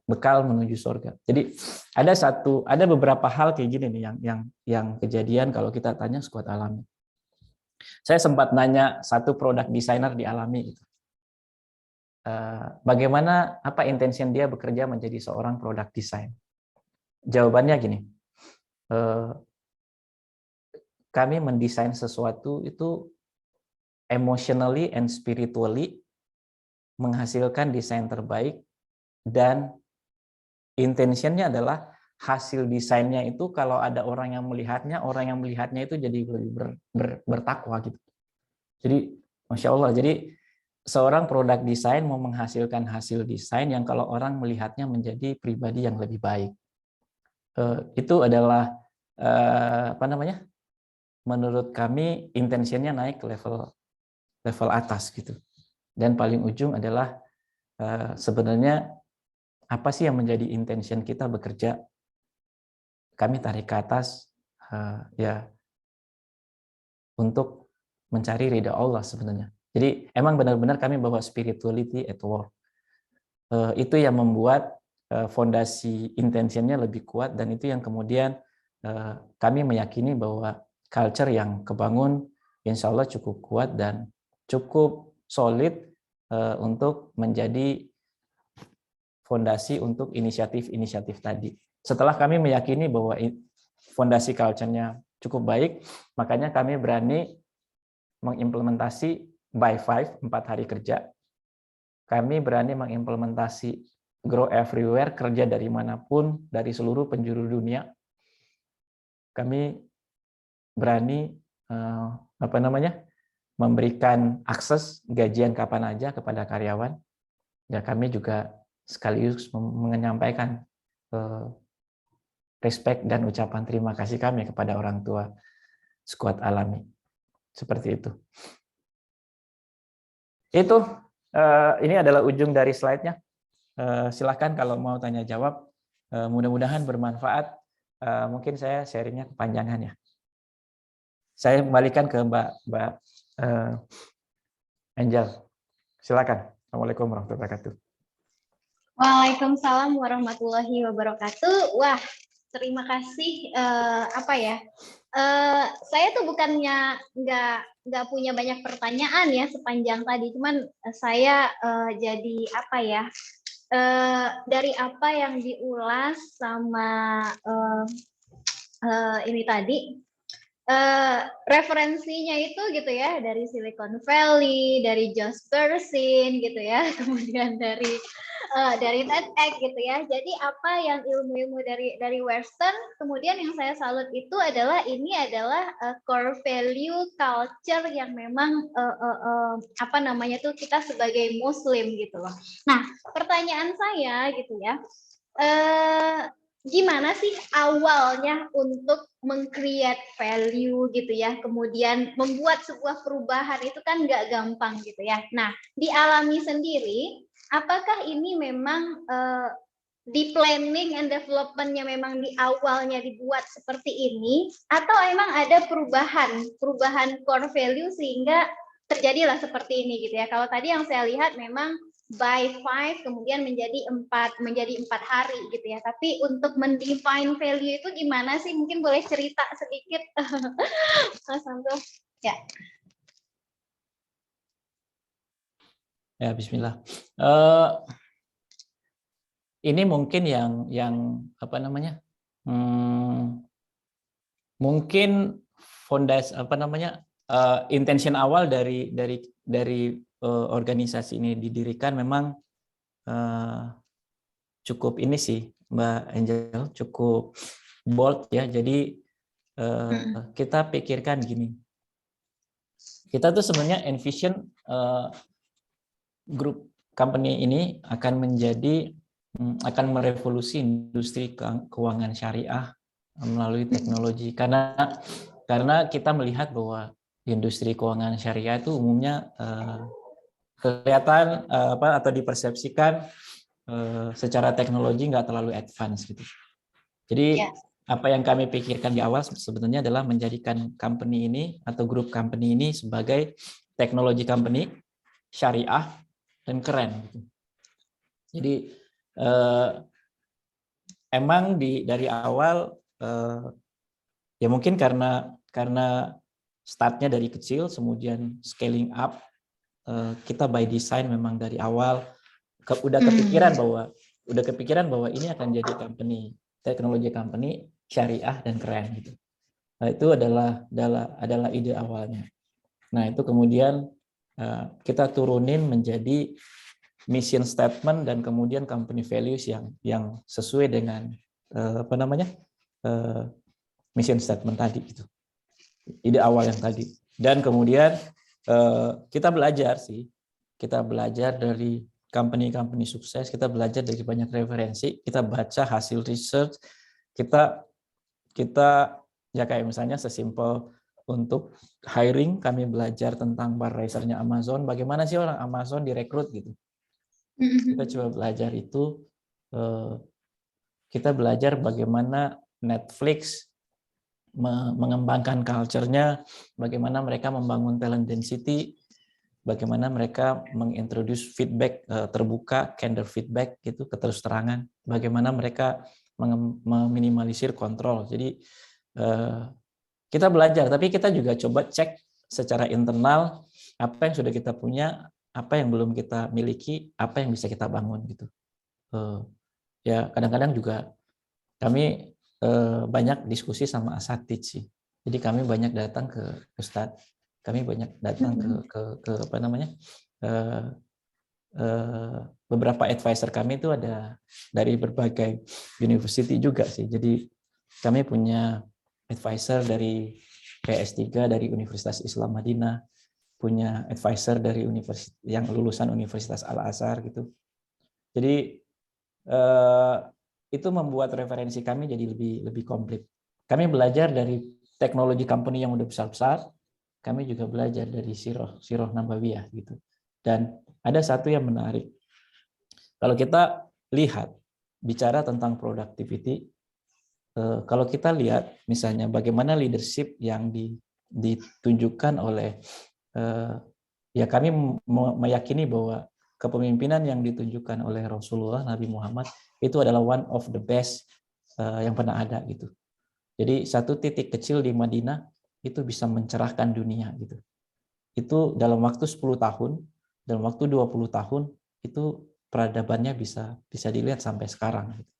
bekal menuju surga. Jadi ada beberapa hal kayak gini nih yang kejadian kalau kita tanya squad Alami. Saya sempat nanya satu produk designer di Alami gitu. Bagaimana, apa intention dia bekerja menjadi seorang product design? Jawabannya gini. kami mendesain sesuatu itu emotionally and spiritually menghasilkan desain terbaik, dan intentionnya adalah hasil desainnya itu kalau ada orang yang melihatnya itu jadi lebih bertakwa gitu. Jadi Masya Allah, jadi seorang produk desain mau menghasilkan hasil desain yang kalau orang melihatnya menjadi pribadi yang lebih baik. Itu adalah menurut kami intentionnya naik ke level atas gitu. Dan paling ujung adalah sebenarnya apa sih yang menjadi intention kita bekerja? Kami tarik ke atas ya untuk mencari ridha Allah sebenarnya. Jadi emang benar-benar kami bawa spirituality at work. Itu yang membuat fondasi intentionnya lebih kuat, dan itu yang kemudian kami meyakini bahwa culture yang kebangun insya Allah cukup kuat dan cukup solid untuk menjadi fondasi untuk inisiatif-inisiatif tadi. Setelah kami meyakini bahwa fondasi culture-nya cukup baik, makanya kami berani mengimplementasi by 5, 4 hari kerja. Kami berani mengimplementasi Grow Everywhere, kerja dari manapun, dari seluruh penjuru dunia. Kami berani memberikan akses gajian kapan aja kepada karyawan. Ya, kami juga sekaligus menyampaikan respect dan ucapan terima kasih kami kepada orang tua Skuad Alami. Seperti itu. Itu ini adalah ujung dari slide-nya. Silakan kalau mau tanya jawab. Mudah-mudahan bermanfaat. Mungkin saya sharingnya kepanjangan ya. Saya kembalikan ke Mbak Angel. Silakan. Assalamualaikum warahmatullahi wabarakatuh. Waalaikumsalam warahmatullahi wabarakatuh. Wah, terima kasih. Saya tuh bukannya nggak punya banyak pertanyaan ya sepanjang tadi, cuman saya jadi dari apa yang diulas sama ini tadi. Referensinya itu gitu ya, dari Silicon Valley, dari Josh Bersin gitu ya, kemudian dari TEDx gitu ya. Jadi apa yang ilmu-ilmu dari Western, kemudian yang saya salut itu adalah ini adalah core value culture yang memang kita sebagai Muslim gitu loh. Nah, pertanyaan saya gitu ya. Gimana sih awalnya untuk meng-create value gitu ya, kemudian membuat sebuah perubahan itu kan nggak gampang gitu ya. Nah, di Alami sendiri, apakah ini memang di planning and development-nya memang di awalnya dibuat seperti ini, atau emang ada perubahan core value sehingga terjadilah seperti ini gitu ya. Kalau tadi yang saya lihat memang by 5 kemudian menjadi 4 hari gitu ya. Tapi untuk mendefine value itu gimana sih? Mungkin boleh cerita sedikit Mas Samsul. Ya. Ya, bismillah. Ini mungkin yang mungkin fondasi intention awal dari organisasi ini didirikan memang cukup ini sih Mbak Angel, cukup bold ya. Jadi kita pikirkan gini, kita tuh sebenarnya envision grup company ini akan merevolusi industri keuangan syariah melalui teknologi, karena kita melihat bahwa industri keuangan syariah itu umumnya kelihatan atau dipersepsikan secara teknologi nggak terlalu advance gitu. Jadi apa yang kami pikirkan di awal sebenarnya adalah menjadikan company ini atau grup company ini sebagai teknologi company syariah dan keren gitu. Jadi emang dari awal ya mungkin karena startnya dari kecil kemudian scaling up, kita by design memang dari awal udah kepikiran bahwa ini akan jadi teknologi company syariah dan keren gitu. Nah, itu adalah ide awalnya. Nah, itu kemudian kita turunin menjadi mission statement dan kemudian company values yang sesuai dengan mission statement tadi itu. Ide awal yang tadi. Dan kemudian kita belajar dari company sukses, kita belajar dari banyak referensi, kita baca hasil research, kita ya kayak misalnya sesimpel untuk hiring, kami belajar tentang bar raisernya Amazon, bagaimana sih orang Amazon direkrut gitu. Kita coba belajar itu, kita belajar bagaimana Netflix mengembangkan culture-nya, bagaimana mereka membangun talent density, bagaimana mereka mengintroduce feedback terbuka, candor feedback gitu, keterus-terangan, bagaimana mereka meminimalisir kontrol. Jadi kita belajar, tapi kita juga coba cek secara internal apa yang sudah kita punya, apa yang belum kita miliki, apa yang bisa kita bangun gitu. Ya kadang-kadang juga kami banyak diskusi sama asatidz sih. Jadi kami banyak datang ke Ustadz, kami banyak datang ke apa namanya, beberapa advisor kami itu ada dari berbagai university juga sih. Jadi kami punya advisor dari PS3 dari Universitas Islam Madinah, punya advisor dari universitas yang lulusan Universitas Al-Azhar gitu. Jadi itu membuat referensi kami jadi lebih komplit. Kami belajar dari teknologi company yang udah besar-besar, kami juga belajar dari Sirah Nabawiyah gitu. Dan ada satu yang menarik. Kalau kita lihat bicara tentang productivity, kalau kita lihat misalnya bagaimana leadership yang ditunjukkan oleh ya kami meyakini bahwa kepemimpinan yang ditunjukkan oleh Rasulullah Nabi Muhammad itu adalah one of the best yang pernah ada gitu. Jadi satu titik kecil di Madinah itu bisa mencerahkan dunia gitu. Itu dalam waktu 10 tahun, dalam waktu 20 tahun itu peradabannya bisa dilihat sampai sekarang gitu.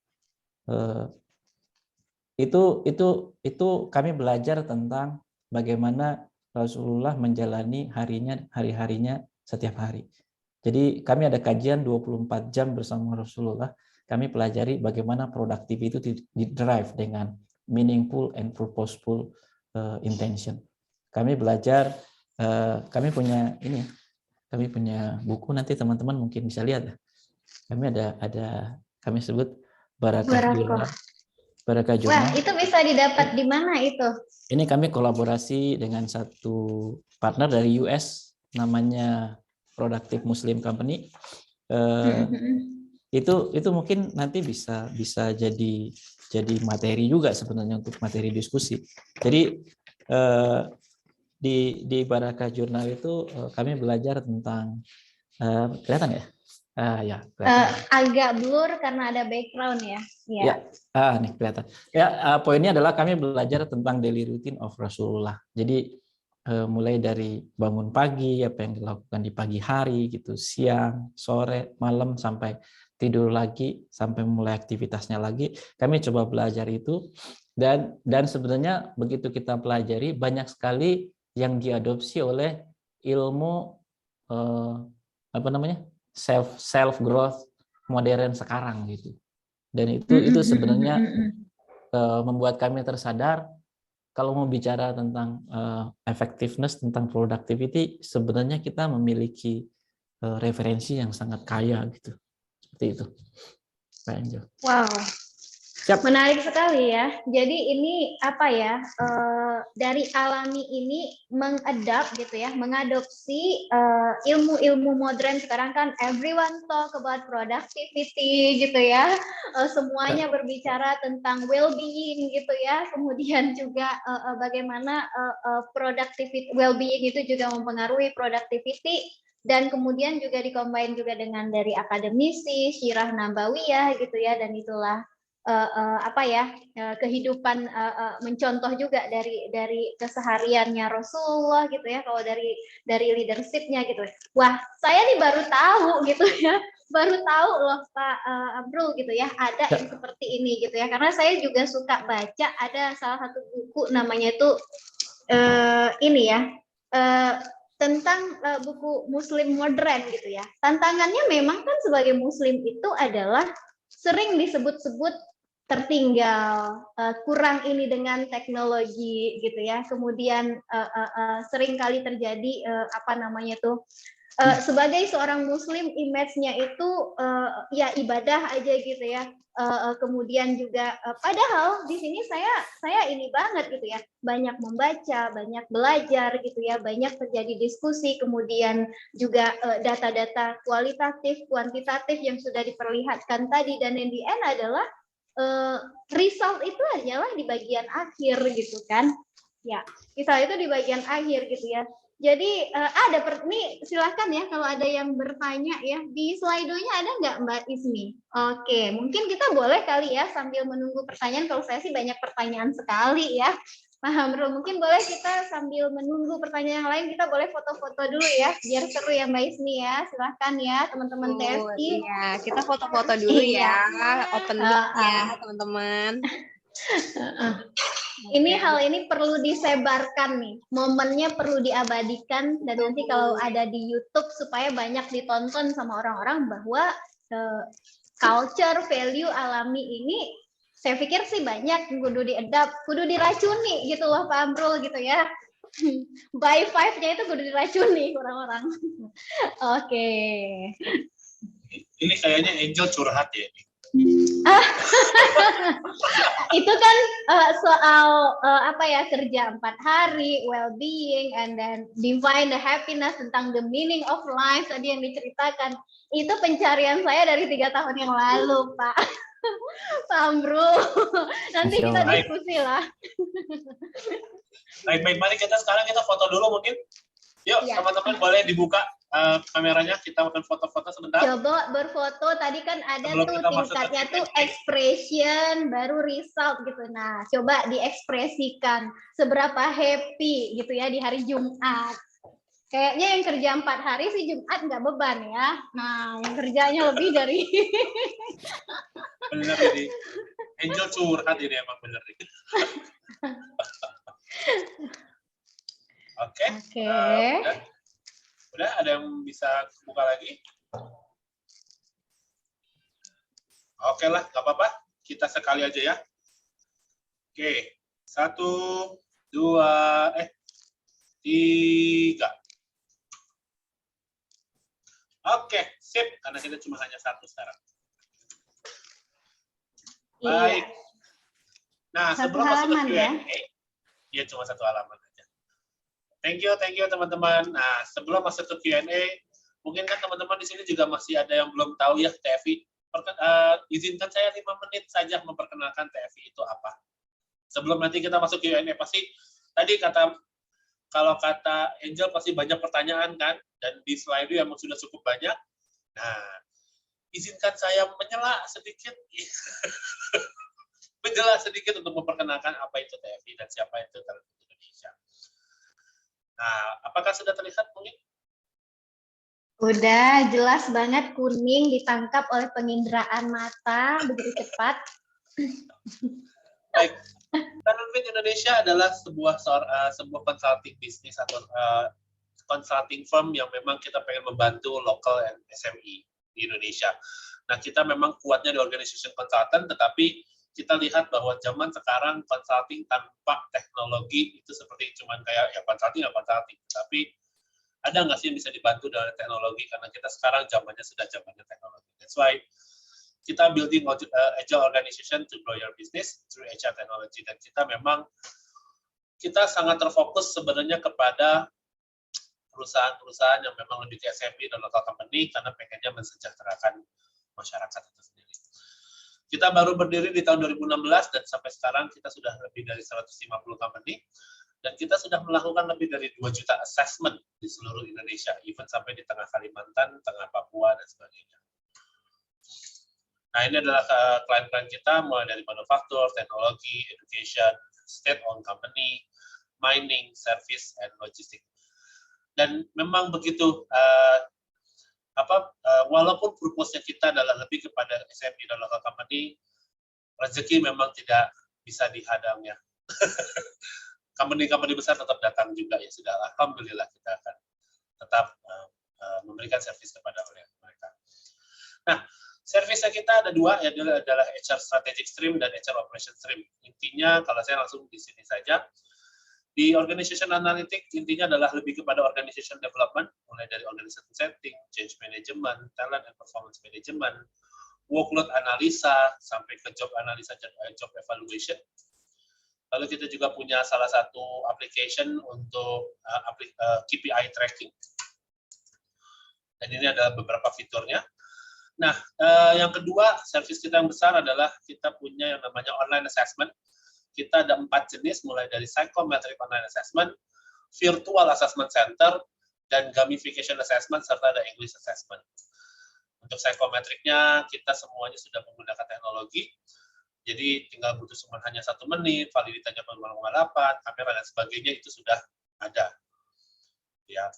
Itu kami belajar tentang bagaimana Rasulullah menjalani hari-harinya setiap hari. Jadi kami ada kajian 24 jam bersama Rasulullah. Kami pelajari bagaimana productivity itu di-drive dengan meaningful and purposeful intention. Kami belajar, kami punya buku, nanti teman-teman mungkin bisa lihat ya. Kami kami sebut Barakah Jurnal. Wah, itu bisa didapat di mana itu? Ini kami kolaborasi dengan satu partner dari US, namanya Productive Muslim Company. Itu mungkin nanti bisa jadi materi juga sebenarnya untuk materi diskusi. Jadi di Barakah Jurnal itu kami belajar tentang kelihatan ya? Ya, agak blur karena ada background ya. Ya, nih kelihatan. Ya, poinnya adalah kami belajar tentang daily routine of Rasulullah. Jadi mulai dari bangun pagi, apa yang dilakukan di pagi hari, gitu, siang, sore, malam, sampai tidur lagi, sampai mulai aktivitasnya lagi. Kami coba belajar itu, dan sebenarnya begitu kita pelajari banyak sekali yang diadopsi oleh ilmu self growth modern sekarang gitu. Dan itu sebenarnya membuat kami tersadar kalau mau bicara tentang effectiveness, tentang productivity, sebenarnya kita memiliki referensi yang sangat kaya gitu. Seperti itu. Pak Angel. Wow. Siap. Menarik sekali ya. Jadi ini apa ya? Dari Alami ini mengadap gitu ya, mengadopsi ilmu-ilmu modern sekarang kan everyone talk about productivity gitu ya. Semuanya berbicara tentang well-being gitu ya. Kemudian juga bagaimana productivity well-being itu juga mempengaruhi productivity. Dan kemudian juga dikombin juga dengan dari akademisi, Sirah Nabawiyah gitu ya, dan itulah kehidupan mencontoh juga dari kesehariannya Rasulullah gitu ya, kalau dari leadershipnya gitu. Wah, saya nih baru tahu gitu ya baru tahu loh Pak Amrul gitu ya, ada yang seperti ini gitu ya. Karena saya juga suka baca, ada salah satu buku namanya itu ini ya, tentang buku Muslim modern gitu ya. Tantangannya memang kan sebagai Muslim itu adalah sering disebut-sebut tertinggal, kurang ini dengan teknologi gitu ya. Kemudian sering kali terjadi apa namanya tuh, sebagai seorang Muslim image-nya itu ya ibadah aja gitu ya. Kemudian juga padahal di sini saya ini banget gitu ya, banyak membaca, banyak belajar gitu ya, banyak terjadi diskusi, kemudian juga data-data kualitatif, kuantitatif yang sudah diperlihatkan tadi, dan yang di end adalah result itu adalah di bagian akhir gitu kan ya, result itu di bagian akhir gitu ya. Jadi nih silahkan ya kalau ada yang bertanya ya, di slide-nya ada nggak Mbak Ismi? Oke, mungkin kita boleh kali ya sambil menunggu pertanyaan. Kalau saya sih banyak pertanyaan sekali ya. Paham, bro. Mungkin boleh kita sambil menunggu pertanyaan yang lain, kita boleh foto-foto dulu ya, biar seru ya Mbak Ismi ya. Silahkan ya teman-teman TFI. Iya, kita foto-foto dulu ya, open mic ya teman-teman. Ini hal ini perlu disebarkan nih, momennya perlu diabadikan, dan nanti kalau ada di YouTube supaya banyak ditonton sama orang-orang bahwa culture value alami ini saya pikir sih banyak kudu diadapt, kudu diracuni gitu loh Pak Amrul gitu ya. By five-nya itu kudu diracuni orang-orang. Oke. Ini kayaknya Angel curhat ya. Itu kan soal apa ya, kerja 4 hari, well-being, and then define the happiness, tentang the meaning of life tadi yang diceritakan. Itu pencarian saya dari 3 tahun yang lalu, Pak. Pak Amrul. Nanti kita diskusi lah. Baik, mari sekarang kita foto dulu mungkin. Yuk, teman-teman boleh dibuka kameranya, kita akan foto-foto sebentar. Coba berfoto, tadi kan ada tuh tingkatnya tuh expression, baru result gitu. Nah, coba diekspresikan seberapa happy gitu ya di hari Jumat. Kayaknya yang kerja 4 hari sih Jumat nggak beban ya. Nah, yang kerjanya lebih dari... Bener ini. Angel curhat ini emang bener ini. Oke. Udah ada yang bisa buka lagi? Oke lah, nggak apa-apa. Kita sekali aja ya. Oke. 1, 2, 3. Oke, sip. Karena kita cuma hanya 1 sekarang. Baik. Nah, sebelum masuk ke Q&A, ya cuma 1 halaman aja. Thank you teman-teman. Nah, sebelum masuk ke Q&A, mungkin kan teman-teman di sini juga masih ada yang belum tahu ya TFI. Izinkan saya 5 menit saja memperkenalkan TFI itu apa. Sebelum nanti kita masuk Q&A, pasti tadi kalau kata Angel pasti banyak pertanyaan kan, dan di slide yang sudah cukup banyak. Nah, izinkan saya menyela sedikit. Menjelas sedikit untuk memperkenalkan apa itu TFI dan siapa itu Talent Indonesia. Nah, apakah sudah terlihat mungkin? Udah jelas banget, kuning ditangkap oleh penginderaan mata begitu cepat. Baik, Talent Indonesia adalah sebuah consulting bisnis atau consulting firm yang memang kita pengen membantu local and SME di Indonesia. Nah, kita memang kuatnya di organization consultant, tetapi kita lihat bahwa zaman sekarang consulting tanpa teknologi itu seperti cuman kayak ya consulting, tapi ada nggak sih yang bisa dibantu dengan teknologi, karena kita sekarang zamannya sudah zamannya teknologi. That's why kita building agile organization to grow your business through HR technology, dan kita sangat terfokus sebenarnya kepada perusahaan-perusahaan yang memang lebih ke SME dan local company karena pengennya mensejahterakan masyarakat itu sendiri. Kita baru berdiri di tahun 2016 dan sampai sekarang kita sudah lebih dari 150 company dan kita sudah melakukan lebih dari 2 juta assessment di seluruh Indonesia, even sampai di tengah Kalimantan, tengah Papua, dan sebagainya. Nah, ini adalah klien-klien kita mulai dari manufaktur, teknologi, education, state-owned company, mining, service, and logistics. Dan memang begitu walaupun purpose-nya kita adalah lebih kepada SME dan local company, rezeki memang tidak bisa dihadang ya. Company-company besar tetap datang juga, ya sudah, alhamdulillah kita akan tetap memberikan servis kepada mereka. Nah, servisnya kita ada dua, ya, adalah HR Strategic Stream dan HR Operation Stream. Intinya, kalau saya langsung di sini saja, di Organization Analytics intinya adalah lebih kepada organization development, mulai dari organization setting, change management, talent and performance management, workload analisa, sampai ke job analisa, job evaluation. Lalu kita juga punya salah satu application untuk KPI tracking. Dan ini adalah beberapa fiturnya. Nah, yang kedua, service kita yang besar adalah kita punya yang namanya online assessment. Kita ada 4 jenis, mulai dari psychometric online assessment, virtual assessment center, dan gamification assessment, serta ada English assessment. Untuk psychometricnya, kita semuanya sudah menggunakan teknologi. Jadi tinggal butuh cuma hanya 1 menit, validitasnya 0,8, kamera dan sebagainya itu sudah ada. Ya.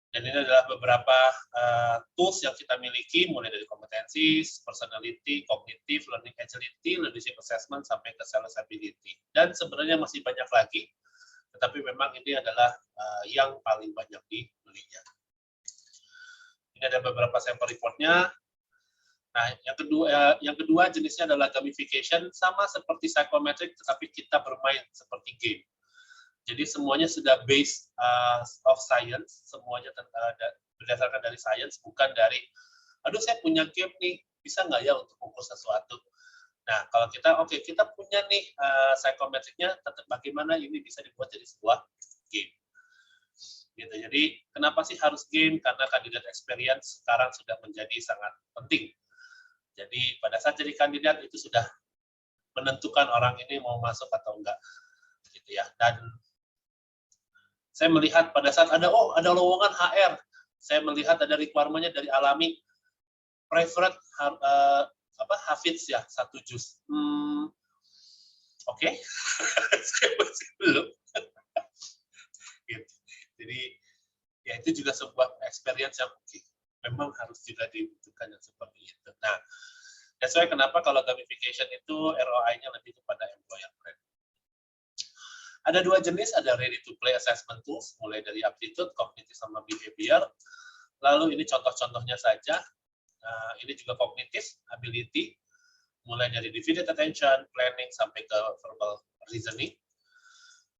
Dan ini adalah beberapa tools yang kita miliki, mulai dari kompetensi, personality, cognitive, learning agility, leadership assessment, sampai ke sales ability. Dan sebenarnya masih banyak lagi, tetapi memang ini adalah yang paling banyak dibelinya. Ini ada beberapa sampel reportnya. Nah, yang kedua jenisnya adalah gamification, sama seperti psychometric, tetapi kita bermain seperti game. Jadi semuanya sudah based of science, semuanya berdasarkan dari science, bukan dari, aduh saya punya game nih, bisa nggak ya untuk ukur sesuatu. Nah, kalau kita, kita punya nih psychometricnya, bagaimana ini bisa dibuat jadi sebuah game. Gitu. Jadi kenapa sih harus game? Karena kandidat experience sekarang sudah menjadi sangat penting. Jadi pada saat jadi kandidat itu sudah menentukan orang ini mau masuk atau enggak, gitu ya. Dan saya melihat pada saat ada lowongan HR, saya melihat ada requirement-nya dari Alami, preferred Hafiz ya 1 juz. Oke. Saya masih belum. Gitu. Jadi ya itu juga sebuah experience yang memang harus juga dibutuhkan yang seperti itu. Nah, that's why kenapa kalau gamification itu ROI-nya lebih kepada employer brand. Ada 2 jenis, ada ready to play assessment tools, mulai dari aptitude, cognitive, sama behavior. Lalu ini contoh-contohnya saja. Ini juga cognitive, ability, mulai dari divided attention, planning, sampai ke verbal reasoning.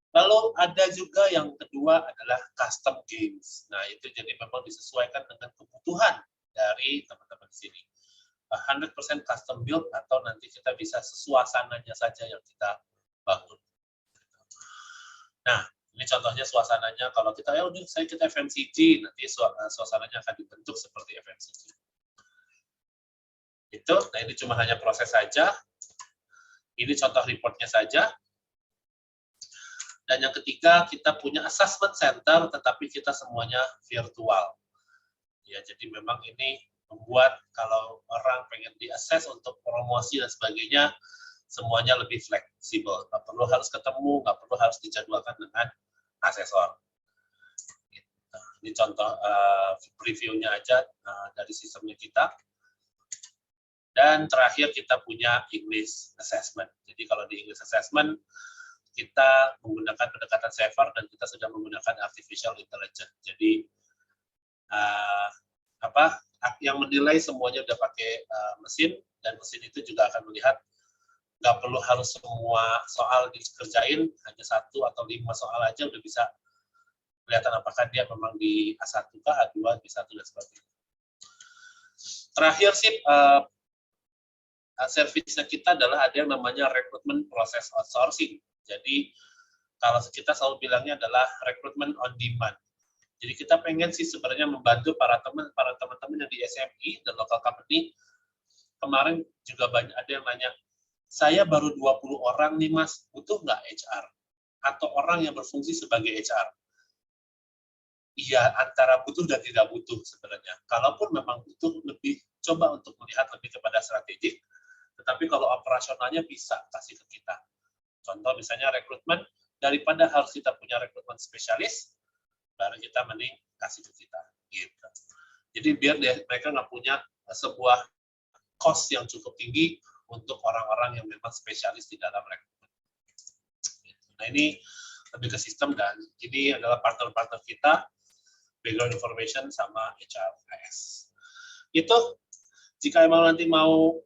Lalu ada juga yang kedua adalah custom games. Nah, itu jadi memang disesuaikan dengan kebutuhan dari teman-teman di sini. 100% custom build, atau nanti kita bisa sesuasananya saja yang kita bangun. Nah, ini contohnya suasananya. Kalau kita, kita FMCG, nanti suasananya akan dibentuk seperti FMCG. Itu, nah ini cuma hanya proses saja. Ini contoh reportnya saja. Dan yang ketiga, kita punya assessment center, tetapi kita semuanya virtual. Ya, jadi memang ini membuat kalau orang pengen di-assess untuk promosi dan sebagainya, semuanya lebih fleksibel. Nggak perlu harus ketemu, nggak perlu harus dijadwalkan dengan asesor. Ini contoh previewnya aja dari sistemnya kita. Dan terakhir kita punya English assessment. Jadi kalau di English assessment, kita menggunakan pendekatan saver dan kita sudah menggunakan artificial intelligence. Jadi yang menilai semuanya udah pakai mesin, dan mesin itu juga akan melihat nggak perlu harus semua soal dikerjain, hanya 1 atau 5 soal aja udah bisa kelihatan apakah dia memang di A1 kah, A2, B1 dan sebagainya. Terakhir sih servisnya kita adalah ada yang namanya recruitment process outsourcing. Jadi kalau kita selalu bilangnya adalah recruitment on demand. Jadi kita pengen sih sebenarnya membantu para teman-teman yang di SME dan local company. Kemarin juga banyak ada yang nanya, saya baru 20 orang nih Mas, butuh nggak HR? Atau orang yang berfungsi sebagai HR? Iya, antara butuh dan tidak butuh sebenarnya. Kalaupun memang butuh, lebih coba untuk melihat lebih kepada strategik, tetapi kalau operasionalnya bisa kasih ke kita. Contoh misalnya rekrutmen, daripada harus kita punya rekrutmen spesialis, baru kita mending kasih ke kita. Gitu. Jadi biar mereka nggak punya sebuah cost yang cukup tinggi untuk orang-orang yang memang spesialis di dalam rekrutmen. Nah ini lebih ke sistem, dan ini adalah partner-partner kita, background information sama HRIS. Itu jika emang nanti mau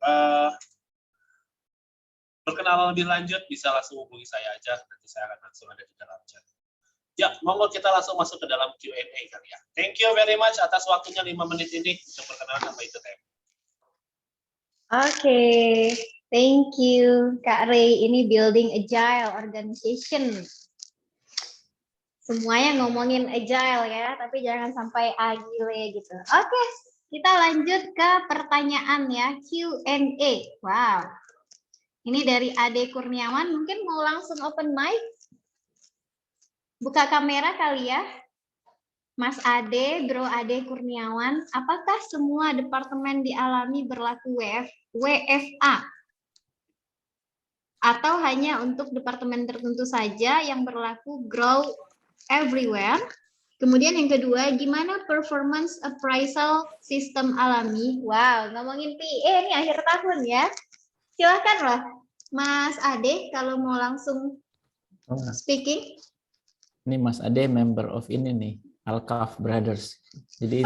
berkenalan lebih lanjut, bisa langsung hubungi saya aja, nanti saya akan langsung ada di dalam chat. Ya, monggo kita langsung masuk ke dalam Q&A kali ya. Thank you very much atas waktunya 5 menit ini untuk perkenalan apa itu TM. Oke, thank you Kak Ray. Ini building agile organization. Semuanya ngomongin agile ya, tapi jangan sampai agile gitu. Oke, kita lanjut ke pertanyaan ya, Q&A. Wow. Ini dari Ade Kurniawan, mungkin mau langsung open mic? Buka kamera kali ya. Mas Ade, Bro Ade Kurniawan, apakah semua departemen dialami berlaku WFA? Atau hanya untuk departemen tertentu saja yang berlaku grow everywhere? Kemudian yang kedua, gimana performance appraisal sistem alami? Wow, ngomongin PA ini akhir tahun ya. Silahkan loh, Mas Ade, kalau mau langsung speaking. Ini Mas Ade member of ini nih, Al-Kahf Brothers. Jadi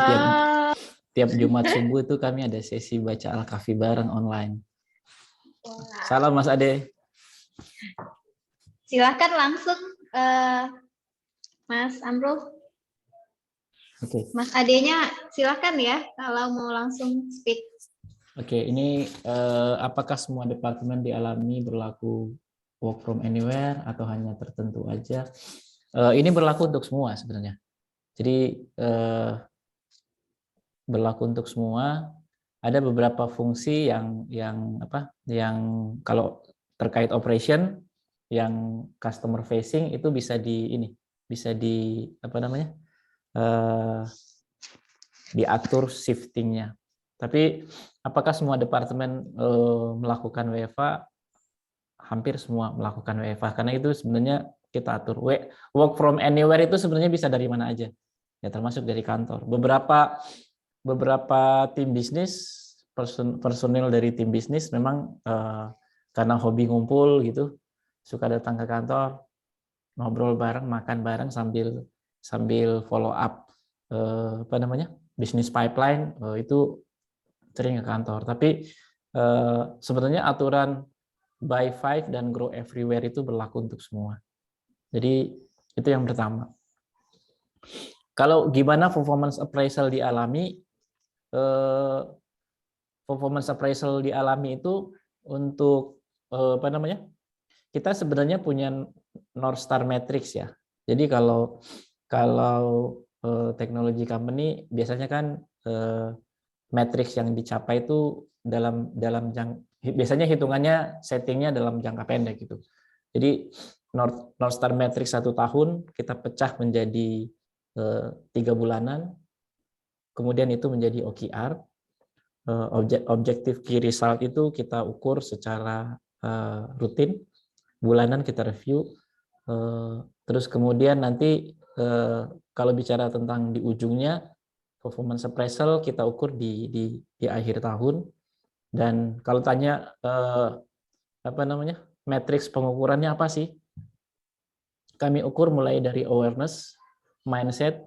tiap Jumat subuh itu kami ada sesi baca Al-Kahfi bareng online. Wow. Salam Mas Ade. Silahkan langsung Mas Amrul. Oke. Mas Adenya silahkan ya kalau mau langsung speak. Oke, ini apakah semua departemen dialami berlaku work from anywhere atau hanya tertentu aja? Ini berlaku untuk semua sebenarnya. Jadi berlaku untuk semua. Ada beberapa fungsi yang kalau terkait operation yang customer facing itu bisa diatur shiftingnya. Tapi apakah semua departemen melakukan WFA? Hampir semua melakukan WFA, karena itu sebenarnya kita atur. Work from anywhere itu sebenarnya bisa dari mana aja, ya termasuk dari kantor. Beberapa tim bisnis, personil dari tim bisnis memang karena hobi ngumpul gitu, suka datang ke kantor, ngobrol bareng, makan bareng sambil follow up bisnis pipeline, itu sering ke kantor. Tapi sebenarnya aturan Buy 5 dan Grow Everywhere itu berlaku untuk semua. Jadi itu yang pertama. Kalau gimana performance appraisal dialami? Performance appraisal dialami itu untuk kita sebenarnya punya North Star Matrix ya. Jadi kalau teknologi company biasanya kan matrix yang dicapai itu biasanya hitungannya settingnya dalam jangka pendek gitu. Jadi North Star Matrix 1 tahun kita pecah menjadi 3 bulanan, kemudian itu menjadi OKR. Objective Key Result itu kita ukur secara rutin, bulanan kita review. Terus kemudian nanti kalau bicara tentang di ujungnya, performance appraisal kita ukur di akhir tahun. Dan kalau tanya matriks pengukurannya apa sih? Kami ukur mulai dari awareness, mindset,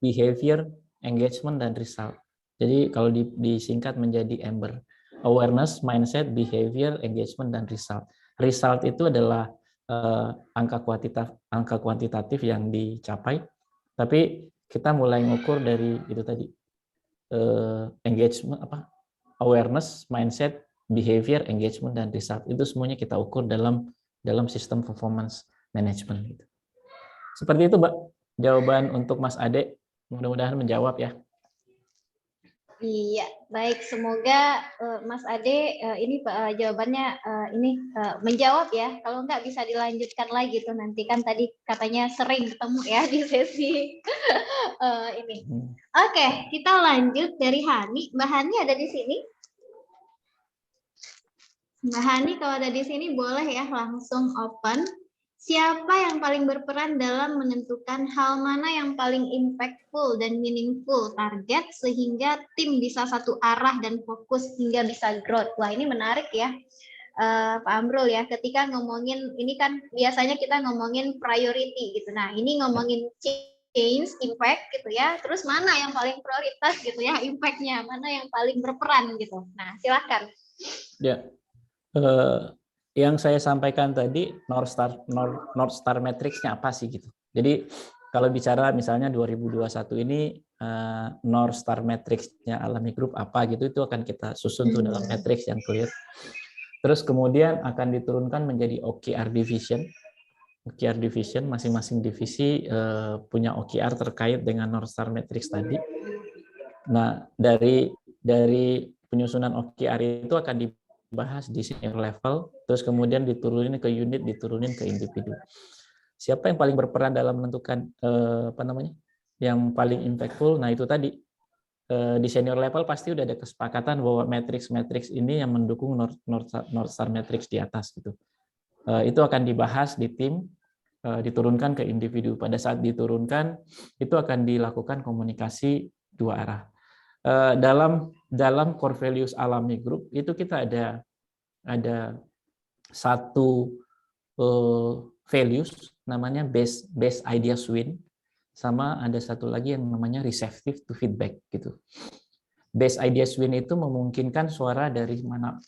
behavior, engagement, dan result. Jadi kalau disingkat menjadi AMBER. Awareness, mindset, behavior, engagement, dan result. Result itu adalah angka kuantitatif yang dicapai, tapi kita mulai ngukur dari itu tadi, engagement, awareness, mindset, behavior, engagement, dan result. Itu semuanya kita ukur dalam sistem performance management. Gitu. Seperti itu, Mbak, jawaban untuk Mas Ade. Mudah-mudahan menjawab ya. Iya, baik. Semoga Mas Ade ini jawabannya menjawab ya. Kalau enggak bisa dilanjutkan lagi tuh nanti, kan tadi katanya sering ketemu ya di sesi ini. Oke, kita lanjut dari Hani. Mbak Hani ada di sini? Mbak Hani kalau ada di sini boleh ya langsung open. Siapa yang paling berperan dalam menentukan hal mana yang paling impactful dan meaningful target sehingga tim bisa satu arah dan fokus hingga bisa growth? Wah, ini menarik ya, Pak Amrul ya. Ketika ngomongin ini kan biasanya kita ngomongin priority gitu. Nah, ini ngomongin change, impact gitu ya. Terus mana yang paling prioritas gitu ya, impact-nya mana yang paling berperan gitu. Nah, silahkan. Ya, yang saya sampaikan tadi North Star Matrix-nya apa sih gitu. Jadi kalau bicara misalnya 2021 ini North Star Matrix-nya Alami Group apa gitu, itu akan kita susun tuh dalam matrix yang clear. Terus kemudian akan diturunkan menjadi OKR division. OKR division, masing-masing divisi punya OKR terkait dengan North Star Matrix tadi. Nah, dari penyusunan OKR itu akan dibahas di senior level, terus kemudian diturunin ke unit, diturunin ke individu. Siapa yang paling berperan dalam menentukan yang paling impactful? Nah, itu tadi di senior level pasti udah ada kesepakatan bahwa matrix ini yang mendukung North Star Matrix di atas gitu. Itu akan dibahas di tim, diturunkan ke individu. Pada saat diturunkan itu akan dilakukan komunikasi dua arah. Dalam core values Alami Group itu kita ada satu values namanya best ideas win, sama ada satu lagi yang namanya receptive to feedback gitu. Best ideas win itu memungkinkan suara dari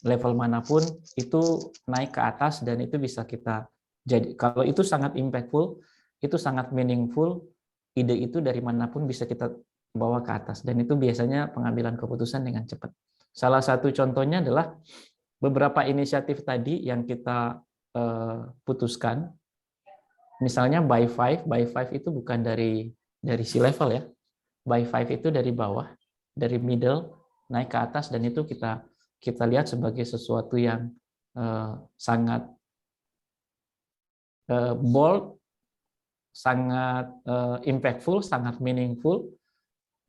level manapun itu naik ke atas, dan itu bisa kita jadi, kalau itu sangat impactful, itu sangat meaningful, ide itu dari manapun bisa kita bawa ke atas, dan itu biasanya pengambilan keputusan dengan cepat. Salah satu contohnya adalah beberapa inisiatif tadi yang kita putuskan, misalnya by five itu bukan dari C-level ya, by five itu dari bawah, dari middle naik ke atas, dan itu kita lihat sebagai sesuatu yang sangat bold, sangat impactful, sangat meaningful,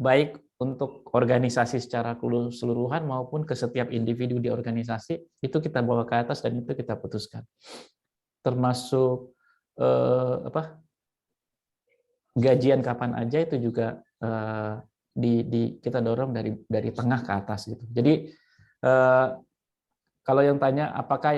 baik untuk organisasi secara keseluruhan maupun ke setiap individu di organisasi, itu kita bawa ke atas dan itu kita putuskan. Termasuk gajian kapan aja itu juga kita dorong dari tengah ke atas gitu. Jadi kalau yang tanya apakah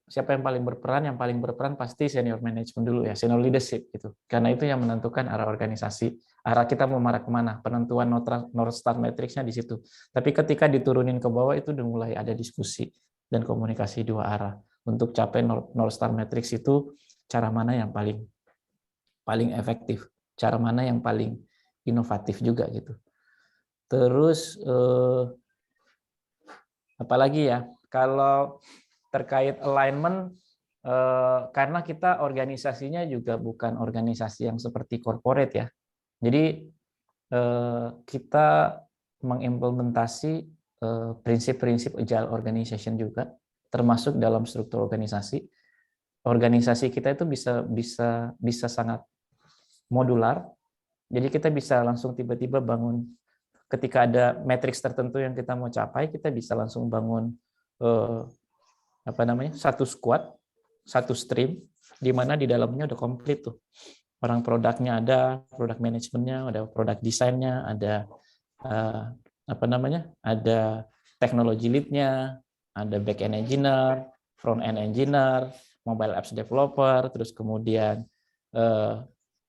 siapa yang paling berperan, yang paling berperan pasti senior management dulu ya, senior leadership gitu. Karena itu yang menentukan arah organisasi, arah kita mau marah kemana, penentuan North Star Matrix-nya di situ. Tapi ketika diturunin ke bawah itu udah mulai ada diskusi dan komunikasi dua arah. Untuk capai North Star Matrix itu cara mana yang paling efektif, cara mana yang paling inovatif juga gitu. Terus apalagi ya, kalau terkait alignment, karena kita organisasinya juga bukan organisasi yang seperti corporate ya, jadi kita mengimplementasi prinsip-prinsip agile organization juga, termasuk dalam struktur organisasi. Organisasi kita itu bisa sangat modular, jadi kita bisa langsung tiba-tiba bangun. Ketika ada matriks tertentu yang kita mau capai, kita bisa langsung bangun satu squad, satu stream, di mana di dalamnya udah komplit tuh. Orang produknya ada, produk manajemennya, ada produk desainnya, ada ada teknologi lead-nya, ada back-end engineer, front-end engineer, mobile apps developer, terus kemudian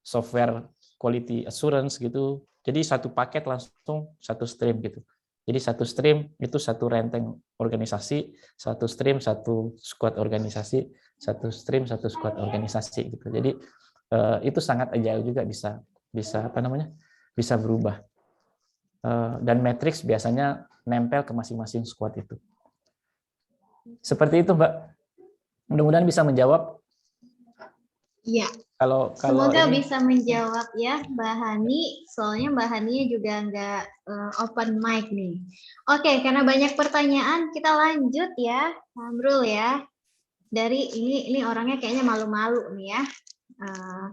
software quality assurance gitu. Jadi satu paket langsung satu stream gitu. Jadi satu stream itu satu renteng organisasi, satu stream satu squad organisasi, satu stream satu squad organisasi gitu. Jadi itu sangat agile juga, bisa berubah. Dan matrix biasanya nempel ke masing-masing squad itu. Seperti itu, Mbak. Mudah-mudahan bisa menjawab. Iya. Semoga bisa menjawab ya Mbak Hani, soalnya Mbak Hani juga nggak open mic nih. Oke, karena banyak pertanyaan, kita lanjut ya, Amrul ya. Dari ini orangnya kayaknya malu-malu nih ya.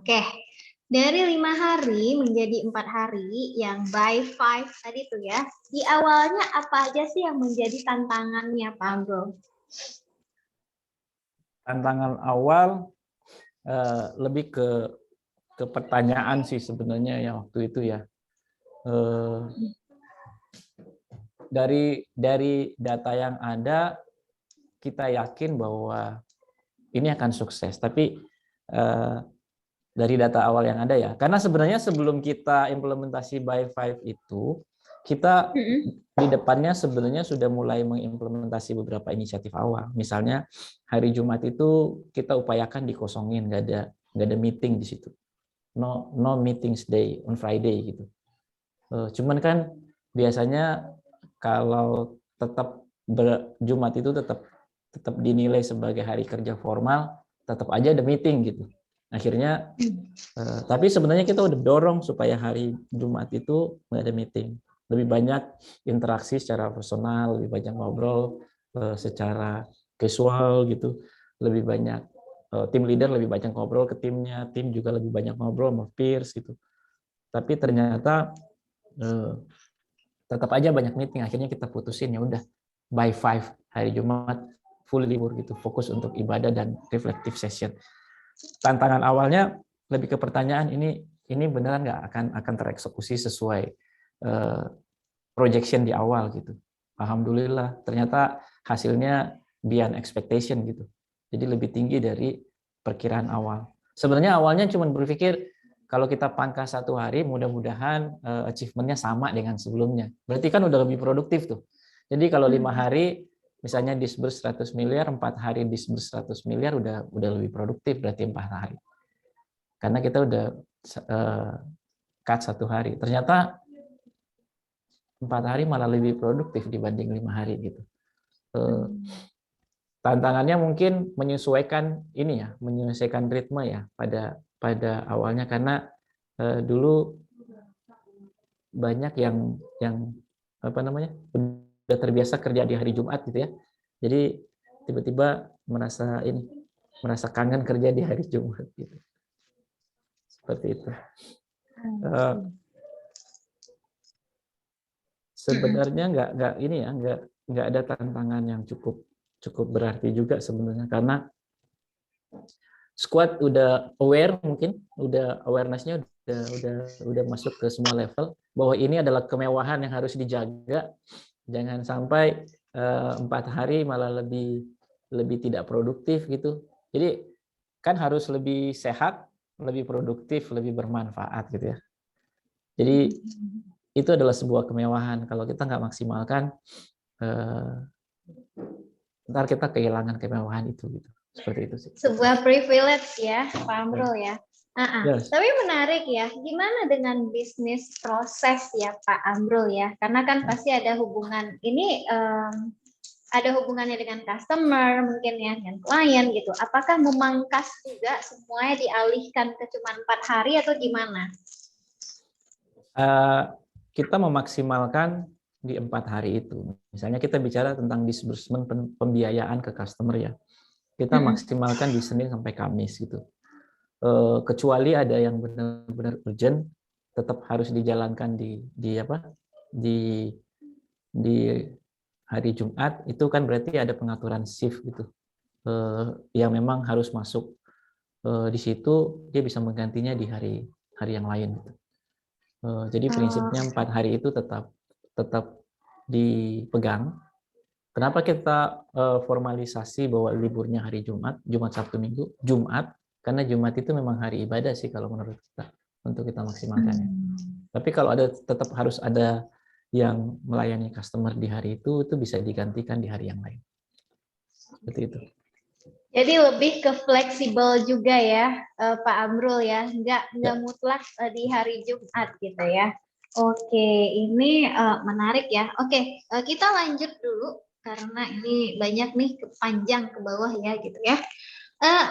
Oke, dari 5 hari menjadi 4 hari yang by 5 tadi tuh ya. Di awalnya apa aja sih yang menjadi tantangannya Pak Amrul? Tantangan awal lebih ke pertanyaan sih sebenarnya ya waktu itu ya. Dari data yang ada kita yakin bahwa ini akan sukses. Tapi dari data awal yang ada ya, karena sebenarnya sebelum kita implementasi by Five itu, kita di depannya sebenarnya sudah mulai mengimplementasi beberapa inisiatif awal. Misalnya hari Jumat itu kita upayakan dikosongin, nggak ada meeting di situ. No meetings day on Friday gitu. Cuman kan biasanya kalau tetap Jumat itu tetap dinilai sebagai hari kerja formal, tetap aja ada meeting gitu. Akhirnya, tapi sebenarnya kita udah dorong supaya hari Jumat itu nggak ada meeting. Lebih banyak interaksi secara personal, lebih banyak ngobrol secara casual gitu. Lebih banyak tim leader lebih banyak ngobrol ke timnya, tim juga lebih banyak ngobrol sama peers gitu. Tapi ternyata tetap aja banyak meeting. Akhirnya kita putusin ya udah by 5 hari Jumat full libur gitu, fokus untuk ibadah dan reflective session. Tantangan awalnya lebih ke pertanyaan ini beneran nggak akan tereksekusi sesuai projection di awal gitu. Alhamdulillah ternyata hasilnya beyond expectation gitu. Jadi lebih tinggi dari perkiraan awal. Sebenarnya awalnya cuma berpikir kalau kita pangkas 1 hari mudah-mudahan achievement-nya sama dengan sebelumnya. Berarti kan udah lebih produktif tuh. Jadi kalau 5 hari misalnya disburse 100 miliar, 4 hari disburse 100 miliar udah lebih produktif berarti 4 hari. Karena kita udah cut 1 hari. Ternyata 4 hari malah lebih produktif dibanding 5 hari gitu. Tantangannya mungkin menyesuaikan menyesuaikan ritme ya pada awalnya karena dulu banyak yang udah terbiasa kerja di hari Jumat gitu ya. Jadi tiba-tiba merasa kangen kerja di hari Jumat gitu. Seperti itu. Sebenarnya nggak ada tantangan yang cukup berarti juga sebenarnya karena squad udah aware, mungkin udah awareness-nya udah masuk ke semua level bahwa ini adalah kemewahan yang harus dijaga. Jangan sampai 4 hari malah lebih tidak produktif gitu. Jadi kan harus lebih sehat, lebih produktif, lebih bermanfaat gitu ya. Jadi itu adalah sebuah kemewahan. Kalau kita nggak maksimalkan, ntar kita kehilangan kemewahan itu gitu. Seperti itu sih. Sebuah privilege ya, Pak Amrul ya. Yes. Tapi menarik ya, gimana dengan bisnis proses ya Pak Amrul ya? Karena kan pasti ada hubungan ini, ada hubungannya dengan customer mungkin ya, dengan klien gitu. Apakah memangkas juga semuanya dialihkan ke cuma 4 hari atau gimana? Kita memaksimalkan di 4 hari itu. Misalnya kita bicara tentang disbursement pembiayaan ke customer ya. Kita maksimalkan di Senin sampai Kamis gitu. Kecuali ada yang benar-benar urgent, tetap harus dijalankan di hari Jumat. Itu kan berarti ada pengaturan shift gitu, yang memang harus masuk di situ. Dia bisa menggantinya di hari yang lain gitu. Jadi prinsipnya 4 hari itu tetap dipegang. Kenapa kita formalisasi bahwa liburnya hari Jumat, Sabtu, Minggu, Jumat? Karena Jumat itu memang hari ibadah sih kalau menurut kita, untuk kita maksimalkannya. Tapi kalau tetap harus ada yang melayani customer di hari itu bisa digantikan di hari yang lain. Seperti itu. Jadi lebih ke fleksibel juga ya Pak Amrul ya, nggak mutlak di hari Jumat gitu ya. Oke, ini menarik ya. Oke, kita lanjut dulu karena ini banyak nih panjang ke bawah ya gitu ya.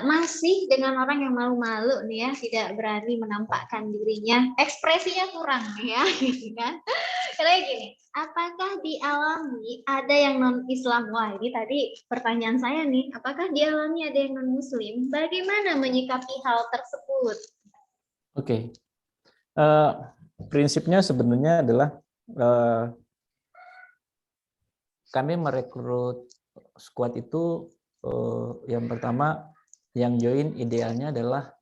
Masih dengan orang yang malu-malu nih ya, tidak berani menampakkan dirinya, ekspresinya kurang ya, gitu kan? Karena gini, apakah dialami ada yang non-Islam? Wah, ini tadi pertanyaan saya nih, apakah dialami ada yang non-Muslim? Bagaimana menyikapi hal tersebut? Oke. Prinsipnya sebenarnya adalah kami merekrut squad itu yang pertama yang join idealnya adalah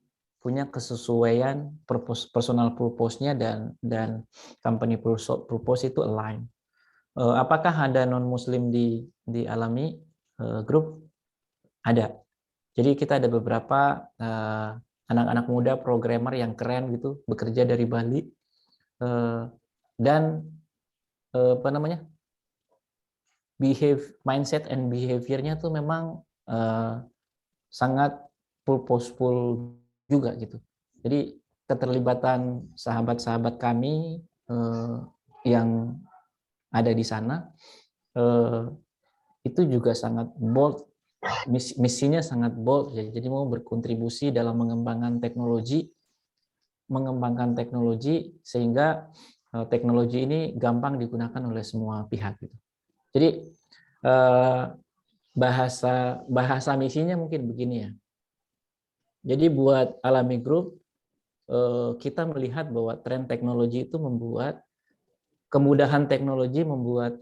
punya kesesuaian personal purpose-nya dan company purpose itu align. Apakah ada non muslim di Alami Group? Ada. Jadi kita ada beberapa anak-anak muda programmer yang keren gitu, bekerja dari Bali, dan apa namanya, mindset and behavior-nya tuh memang sangat purposeful juga gitu. Jadi keterlibatan sahabat-sahabat kami yang ada di sana itu juga sangat bold, misinya sangat bold ya. Jadi mau berkontribusi dalam mengembangkan teknologi sehingga teknologi ini gampang digunakan oleh semua pihak gitu. Jadi bahasa misinya mungkin begini ya. Jadi buat Alami Group kita melihat bahwa tren teknologi itu kemudahan teknologi membuat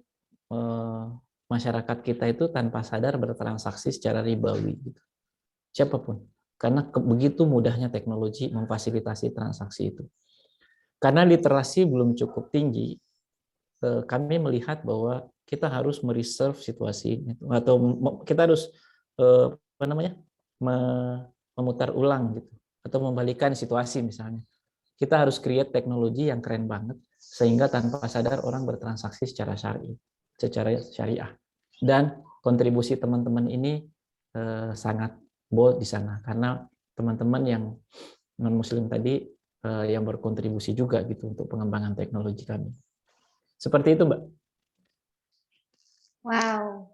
masyarakat kita itu tanpa sadar bertransaksi secara ribawi gitu. Siapapun. Karena begitu mudahnya teknologi memfasilitasi transaksi itu. Karena literasi belum cukup tinggi, kami melihat bahwa kita harus mereserve situasi itu, atau kita harus memutar ulang gitu, atau membalikan situasi misalnya. Kita harus create teknologi yang keren banget sehingga tanpa sadar orang bertransaksi secara syariah. Dan kontribusi teman-teman ini sangat bold di sana karena teman-teman yang non muslim tadi yang berkontribusi juga gitu untuk pengembangan teknologi kami. Seperti itu, Mbak. Wow.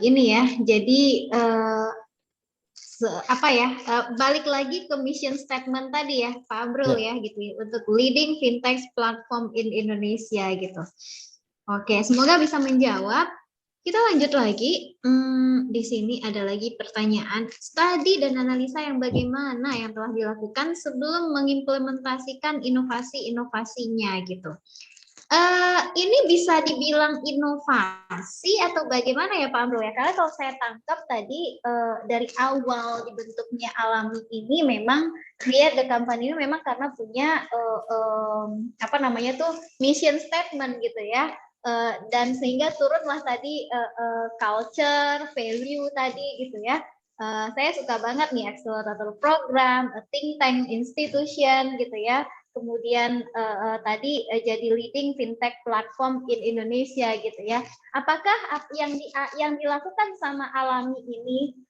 Ini ya, jadi balik lagi ke mission statement tadi ya, Pak Amrul ya, gitu ya, untuk leading fintech platform in Indonesia gitu. Oke, semoga bisa menjawab. Kita lanjut lagi. Di sini ada lagi pertanyaan, studi dan analisa yang bagaimana yang telah dilakukan sebelum mengimplementasikan inovasi-inovasinya gitu. Ini bisa dibilang inovasi atau bagaimana ya Pak Amrul ya? Karena kalau saya tangkap tadi dari awal dibentuknya Alami ini memang create the company ini memang karena punya mission statement gitu ya. Dan sehingga turunlah tadi culture, value tadi gitu ya. Saya suka banget nih accelerator program, think tank institution gitu ya. Kemudian tadi jadi leading fintech platform in Indonesia gitu ya. Apakah yang dilakukan sama Alami ini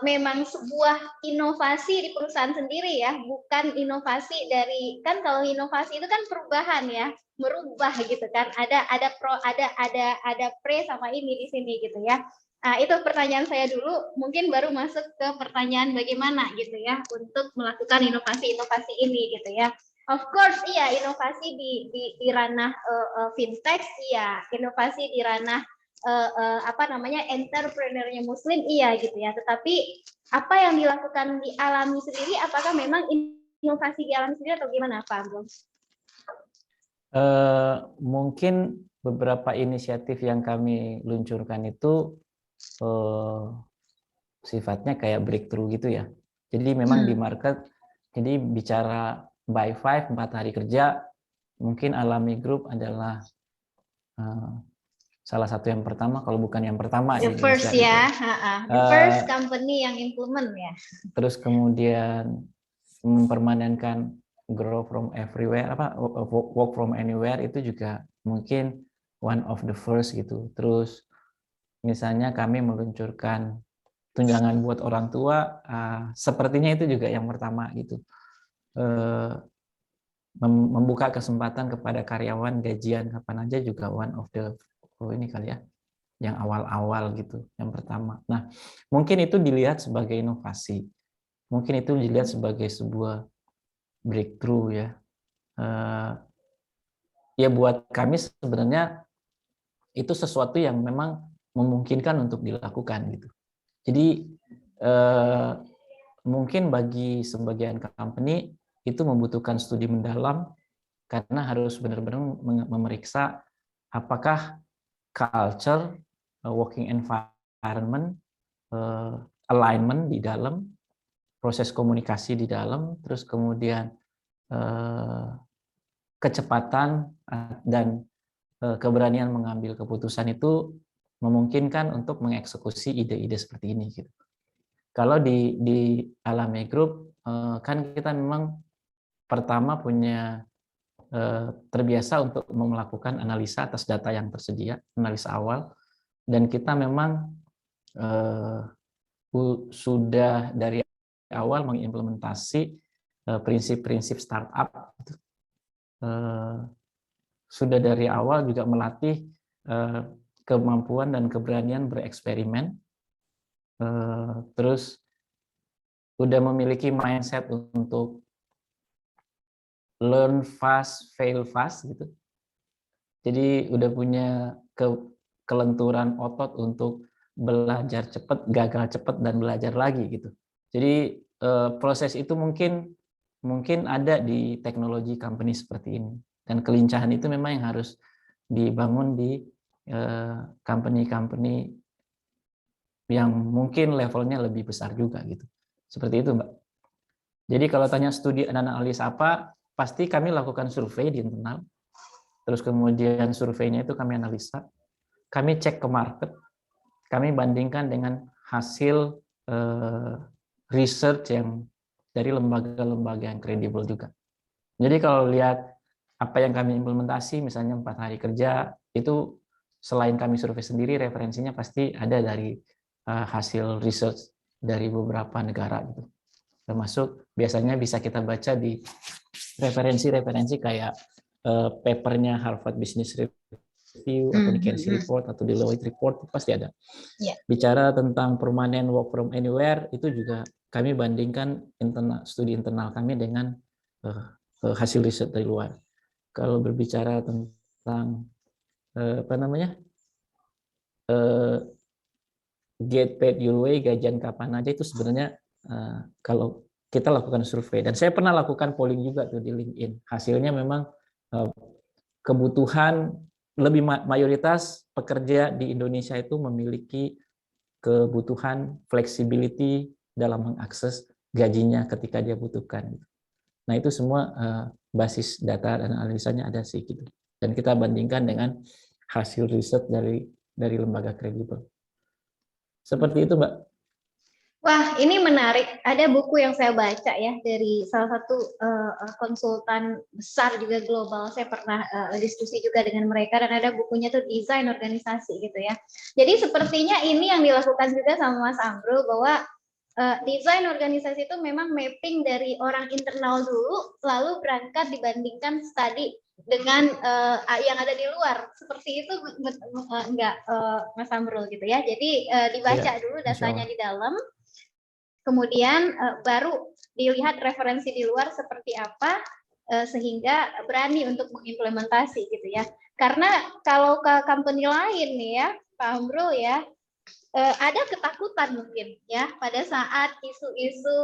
memang sebuah inovasi di perusahaan sendiri ya, bukan inovasi dari, kan kalau inovasi itu kan perubahan ya, merubah gitu kan. Ada pre sama ini di sini gitu ya. Nah, itu pertanyaan saya dulu, mungkin baru masuk ke pertanyaan bagaimana gitu ya untuk melakukan inovasi-inovasi ini gitu ya. Of course, iya, inovasi di ranah fintech, iya, inovasi di ranah entrepreneurnya Muslim, iya gitu ya. Tetapi apa yang dilakukan di Alami sendiri, apakah memang inovasi di Alami sendiri atau gimana, Pak Amrul? Mungkin beberapa inisiatif yang kami luncurkan itu sifatnya kayak breakthrough gitu ya. Jadi memang di market, jadi bicara by 5, 4 hari kerja, mungkin Alami Group adalah salah satu yang pertama, kalau bukan yang pertama the di first Indonesia, ya, gitu. The first company yang implement ya. Terus kemudian mempermanenkan grow from everywhere, work from anywhere, itu juga mungkin one of the first gitu. Terus misalnya kami meluncurkan tunjangan buat orang tua, sepertinya itu juga yang pertama gitu. Membuka kesempatan kepada karyawan gajian kapan aja juga one of the ini kali ya, yang awal-awal gitu, yang pertama. Nah, mungkin itu dilihat sebagai inovasi, mungkin itu dilihat sebagai sebuah breakthrough ya. Ya buat kami sebenarnya itu sesuatu yang memang memungkinkan untuk dilakukan gitu. Jadi mungkin bagi sebagian company itu membutuhkan studi mendalam karena harus benar-benar memeriksa apakah culture, working environment, alignment di dalam, proses komunikasi di dalam, terus kemudian kecepatan dan keberanian mengambil keputusan itu memungkinkan untuk mengeksekusi ide-ide seperti ini gitu. Kalau di Alami Group kan kita memang pertama punya terbiasa untuk melakukan analisa atas data yang tersedia, analisa awal, dan kita memang sudah dari awal mengimplementasi prinsip-prinsip startup. Sudah dari awal juga melatih kemampuan dan keberanian bereksperimen, terus udah memiliki mindset untuk learn fast, fail fast gitu. Jadi udah punya kelenturan otot untuk belajar cepat, gagal cepat, dan belajar lagi gitu. Jadi proses itu mungkin ada di teknologi company seperti ini. Dan kelincahan itu memang yang harus dibangun di company-company yang mungkin levelnya lebih besar juga gitu. Seperti itu, Mbak. Jadi kalau tanya studi dan analis apa, pasti kami lakukan survei di internal. Terus kemudian surveinya itu kami analisa. Kami cek ke market. Kami bandingkan dengan hasil research yang dari lembaga-lembaga yang kredibel juga. Jadi kalau lihat apa yang kami implementasi, misalnya 4 hari kerja, itu selain kami survei sendiri, referensinya pasti ada dari hasil research dari beberapa negara gitu. Termasuk biasanya bisa kita baca di referensi-referensi kayak papernya Harvard Business Review atau McKinsey Report atau Deloitte Report, pasti ada. Yeah. Bicara tentang permanent work from anywhere, itu juga kami bandingkan studi internal kami dengan hasil riset dari luar. Kalau berbicara tentang get paid your way, gajian kapan aja, itu sebenarnya kalau kita lakukan survei, dan saya pernah lakukan polling juga tuh di LinkedIn. Hasilnya memang kebutuhan lebih mayoritas pekerja di Indonesia itu memiliki kebutuhan flexibility dalam mengakses gajinya ketika dia butuhkan. Nah itu semua basis data dan analisanya ada sih gitu. Dan kita bandingkan dengan hasil riset dari lembaga kredibel. Seperti itu, Mbak. Wah, ini menarik. Ada buku yang saya baca ya dari salah satu konsultan besar juga global. Saya pernah diskusi juga dengan mereka, dan ada bukunya tuh desain organisasi gitu ya. Jadi sepertinya ini yang dilakukan juga sama Mas Amrul, bahwa desain organisasi itu memang mapping dari orang internal dulu, lalu berangkat dibandingkan studi dengan yang ada di luar. Seperti itu enggak Mas Amrul gitu ya. Jadi dibaca dulu datanya di dalam, kemudian baru dilihat referensi di luar seperti apa, sehingga berani untuk mengimplementasi gitu ya. Karena kalau ke company lain nih ya, Pak Amrul ya, ada ketakutan mungkin ya pada saat isu-isu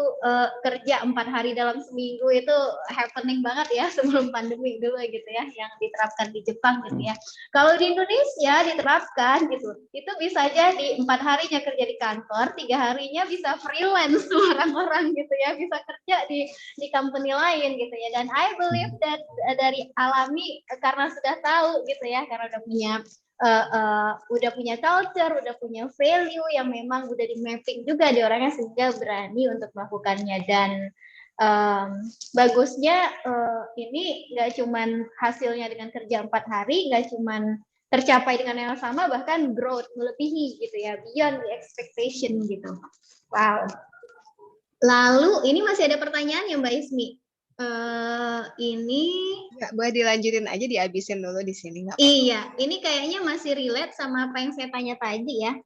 kerja 4 hari dalam seminggu itu happening banget ya sebelum pandemi dulu gitu ya, yang diterapkan di Jepang gitu ya. Kalau di Indonesia diterapkan gitu, itu bisa jadi 4 harinya kerja di kantor, 3 harinya bisa freelance orang-orang gitu ya, bisa kerja di company lain gitu ya. Dan I believe that dari Alami, karena sudah tahu gitu ya, karena udah punya culture, udah punya value yang memang udah di mapping juga di orangnya, sehingga berani untuk melakukannya. Dan bagusnya ini nggak cuman hasilnya dengan kerja 4 hari, nggak cuman tercapai dengan yang sama, bahkan growth melebihi gitu ya, beyond the expectation gitu. Wow. Lalu ini masih ada pertanyaan ya Mbak Ismi? Ini nggak boleh dilanjutin aja, dihabisin dulu di sini. Iya, ini kayaknya masih relate sama apa yang saya tanya tadi ya.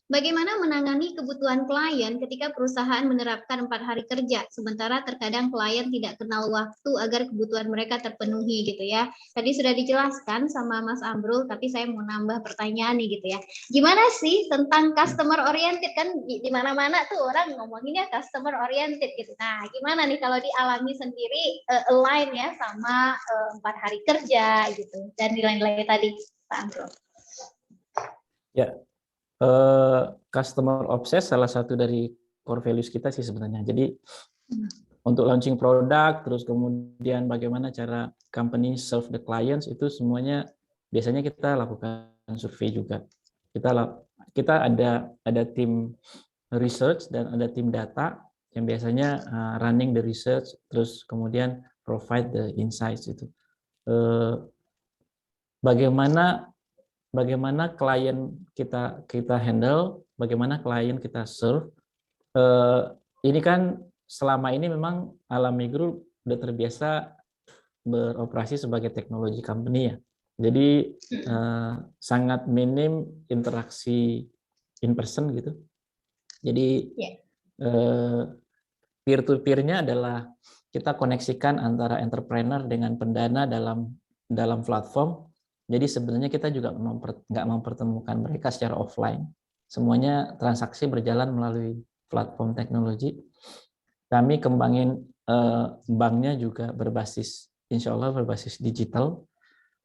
Bagaimana menangani kebutuhan klien ketika perusahaan menerapkan 4 hari kerja, sementara terkadang klien tidak kenal waktu agar kebutuhan mereka terpenuhi gitu ya. Tadi sudah dijelaskan sama Mas Amrul, tapi saya mau nambah pertanyaan nih gitu ya. Gimana sih tentang customer oriented, kan di mana-mana tuh orang ngomonginnya customer oriented gitu. Nah, gimana nih kalau dialami sendiri align ya sama 4 hari kerja gitu dan nilai-nilai tadi, Pak Amrul? Ya. Customer obsessed salah satu dari core values kita sih sebenarnya. Jadi untuk launching produk, terus kemudian bagaimana cara company serve the clients, itu semuanya biasanya kita lakukan survei juga. Kita ada tim research dan ada tim data yang biasanya running the research, terus kemudian provide the insights itu. Bagaimana klien kita handle, bagaimana klien kita serve. Ini kan selama ini memang Alami Group udah terbiasa beroperasi sebagai teknologi company ya. Jadi sangat minim interaksi in person gitu. Jadi peer to peer-nya adalah kita koneksikan antara entrepreneur dengan pendana dalam platform. Jadi sebenarnya kita juga nggak mempertemukan mereka secara offline. Semuanya transaksi berjalan melalui platform teknologi. Kami kembangin banknya juga insya Allah berbasis digital.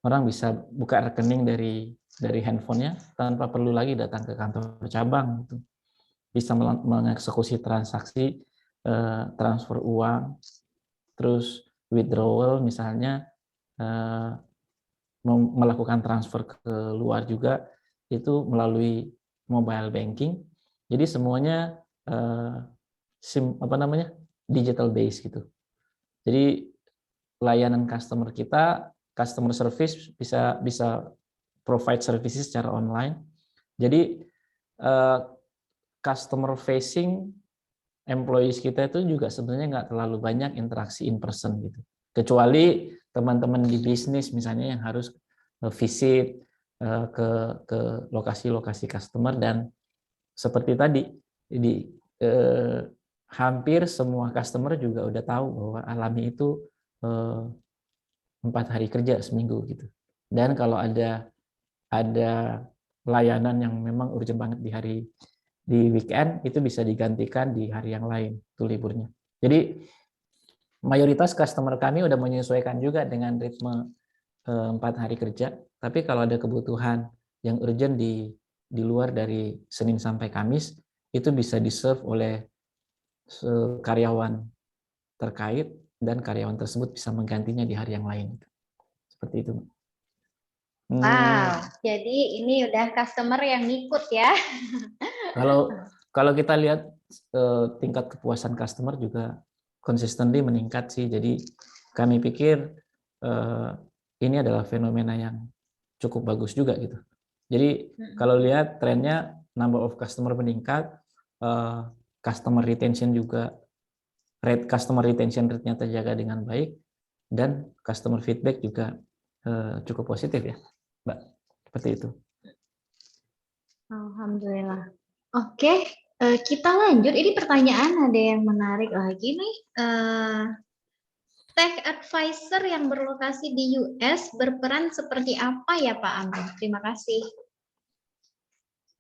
Orang bisa buka rekening dari handphonenya tanpa perlu lagi datang ke kantor cabang. Bisa mengeksekusi transaksi, transfer uang, terus withdrawal misalnya, melakukan transfer ke luar juga itu melalui mobile banking. Jadi semuanya digital base gitu. Jadi layanan customer service bisa provide services secara online. Jadi customer facing employees kita itu juga sebenarnya nggak terlalu banyak interaksi in person gitu. Kecuali teman-teman di bisnis misalnya yang harus visit ke lokasi-lokasi customer, dan seperti tadi hampir semua customer juga udah tahu bahwa Alami itu 4 hari kerja seminggu gitu. Dan kalau ada layanan yang memang urgent banget di weekend, itu bisa digantikan di hari yang lain itu liburnya. Jadi mayoritas customer kami udah menyesuaikan juga dengan ritme 4 hari kerja. Tapi kalau ada kebutuhan yang urgent di luar dari Senin sampai Kamis, itu bisa di-serve oleh karyawan terkait, dan karyawan tersebut bisa menggantinya di hari yang lain. Seperti itu. Wow, jadi ini udah customer yang ngikut ya. Kalau kita lihat tingkat kepuasan customer juga consistently meningkat sih. Jadi kami pikir ini adalah fenomena yang cukup bagus juga gitu. Jadi kalau lihat trennya, number of customer meningkat, customer retention rate-nya terjaga dengan baik, dan customer feedback juga cukup positif ya, Mbak. Seperti itu. Alhamdulillah. Oke, kita lanjut. Ini pertanyaan ada yang menarik lagi nih. Tech advisor yang berlokasi di US berperan seperti apa ya Pak Amri? Terima kasih.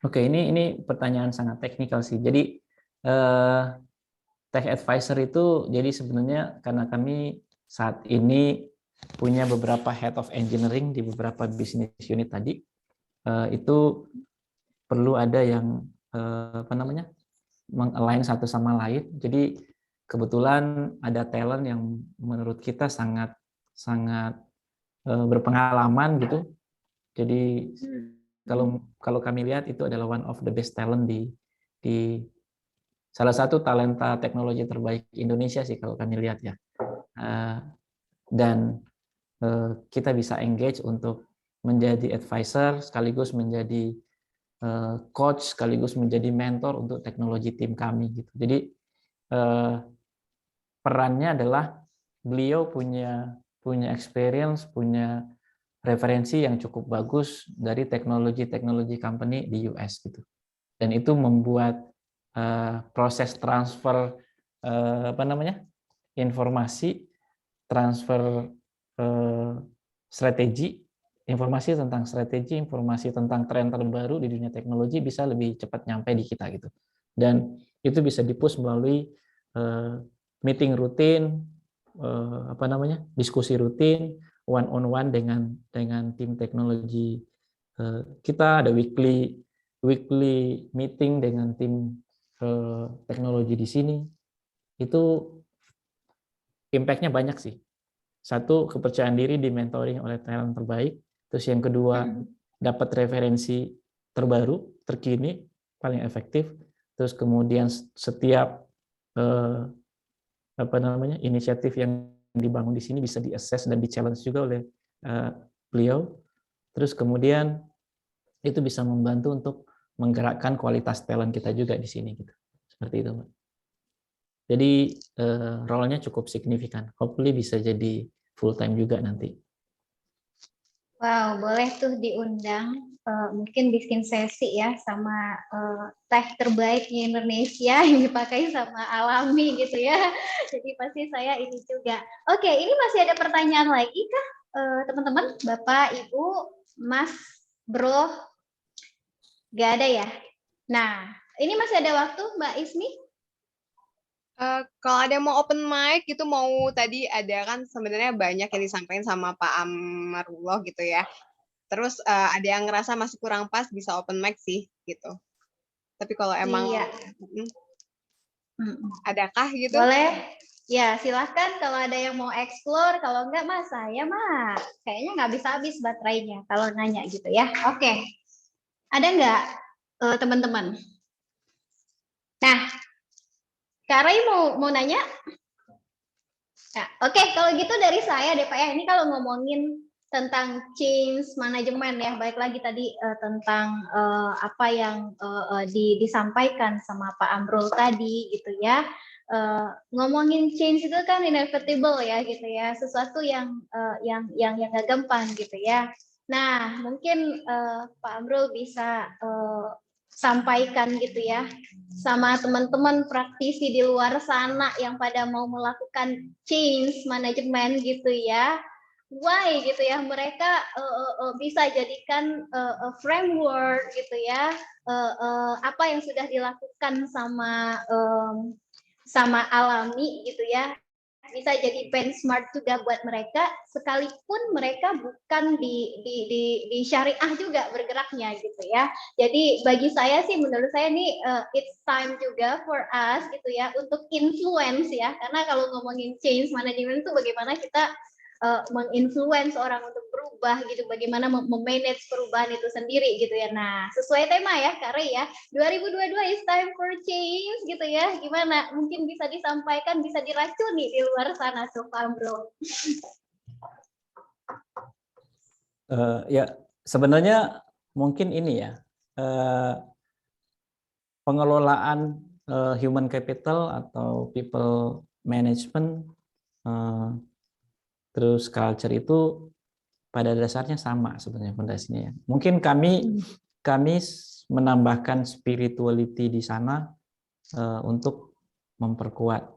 Oke, ini pertanyaan sangat teknikal sih. Jadi tech advisor itu jadi sebenarnya karena kami saat ini punya beberapa head of engineering di beberapa business unit tadi, itu perlu ada yang meng-align satu sama lain. Jadi kebetulan ada talent yang menurut kita sangat berpengalaman gitu. Jadi kalau kami lihat itu adalah one of the best talent di salah satu talenta teknologi terbaik Indonesia sih kalau kami lihat ya. Dan kita bisa engage untuk menjadi advisor sekaligus menjadi coach sekaligus menjadi mentor untuk teknologi tim kami gitu. Jadi perannya adalah beliau punya experience, punya referensi yang cukup bagus dari teknologi company di US gitu. Dan itu membuat proses transfer informasi, transfer strategi, informasi tentang tren terbaru di dunia teknologi bisa lebih cepat nyampe di kita gitu. Dan itu bisa di-push melalui meeting rutin, diskusi rutin, one on one dengan tim teknologi kita, ada weekly weekly meeting dengan tim teknologi di sini, itu impact-nya banyak sih. Satu, kepercayaan diri di mentoring oleh talent terbaik. Terus yang kedua, dapat referensi terbaru, terkini, paling efektif. Terus kemudian setiap inisiatif yang dibangun di sini bisa di-assess dan di-challenge juga oleh beliau. Terus kemudian itu bisa membantu untuk menggerakkan kualitas talent kita juga di sini gitu. Seperti itu, Mbak. Jadi role-nya cukup signifikan. Hopefully bisa jadi full time juga nanti. Wow, boleh tuh diundang. Mungkin bikin sesi ya sama teh terbaik di Indonesia yang dipakai sama Alami gitu ya. Jadi pasti saya ini juga. Oke, ini masih ada pertanyaan lagi kah teman-teman, Bapak, Ibu, Mas, Bro? Gak ada ya? Nah, ini masih ada waktu, Mbak Ismi? Kalau ada yang mau open mic gitu, mau tadi ada kan sebenarnya banyak yang disampaikan sama Pak Amarullah gitu ya. Terus ada yang ngerasa masih kurang pas bisa open mic sih gitu. Tapi kalau emang adakah gitu? Boleh. Ya, silahkan kalau ada yang mau explore. Kalau enggak, Mas, saya mah kayaknya nggak habis-habis baterainya kalau nanya gitu ya. Oke. Ada nggak teman-teman? Nah, Kak Ray mau nanya? Nah, oke, kalau gitu dari saya deh Pak ya. Ini kalau ngomongin tentang change management ya, balik lagi tadi tentang apa yang disampaikan sama Pak Amrul tadi gitu ya. Ngomongin change itu kan inevitable ya gitu ya, sesuatu yang nggak gampang gitu ya. Nah, mungkin Pak Amrul bisa sampaikan gitu ya sama teman-teman praktisi di luar sana yang pada mau melakukan change management gitu ya. Why gitu ya, mereka bisa jadikan framework gitu ya, apa yang sudah dilakukan sama Alami gitu ya, bisa jadi benchmark juga buat mereka, sekalipun mereka bukan di syariah juga bergeraknya gitu ya. Jadi bagi saya sih, menurut saya nih it's time juga for us gitu ya untuk influence ya, karena kalau ngomongin change management itu bagaimana kita menginfluence orang untuk berubah gitu, bagaimana memanage perubahan itu sendiri gitu ya. Nah, sesuai tema ya Kak Ray ya, 2022 is time for change gitu ya. Gimana? Mungkin bisa disampaikan, bisa diracuni di luar sana tuh, Pak Bro. Ya, sebenarnya mungkin ini ya, pengelolaan human capital atau people management, terus culture itu pada dasarnya sama sebenarnya fondasinya. Mungkin kami menambahkan spirituality di sana untuk memperkuat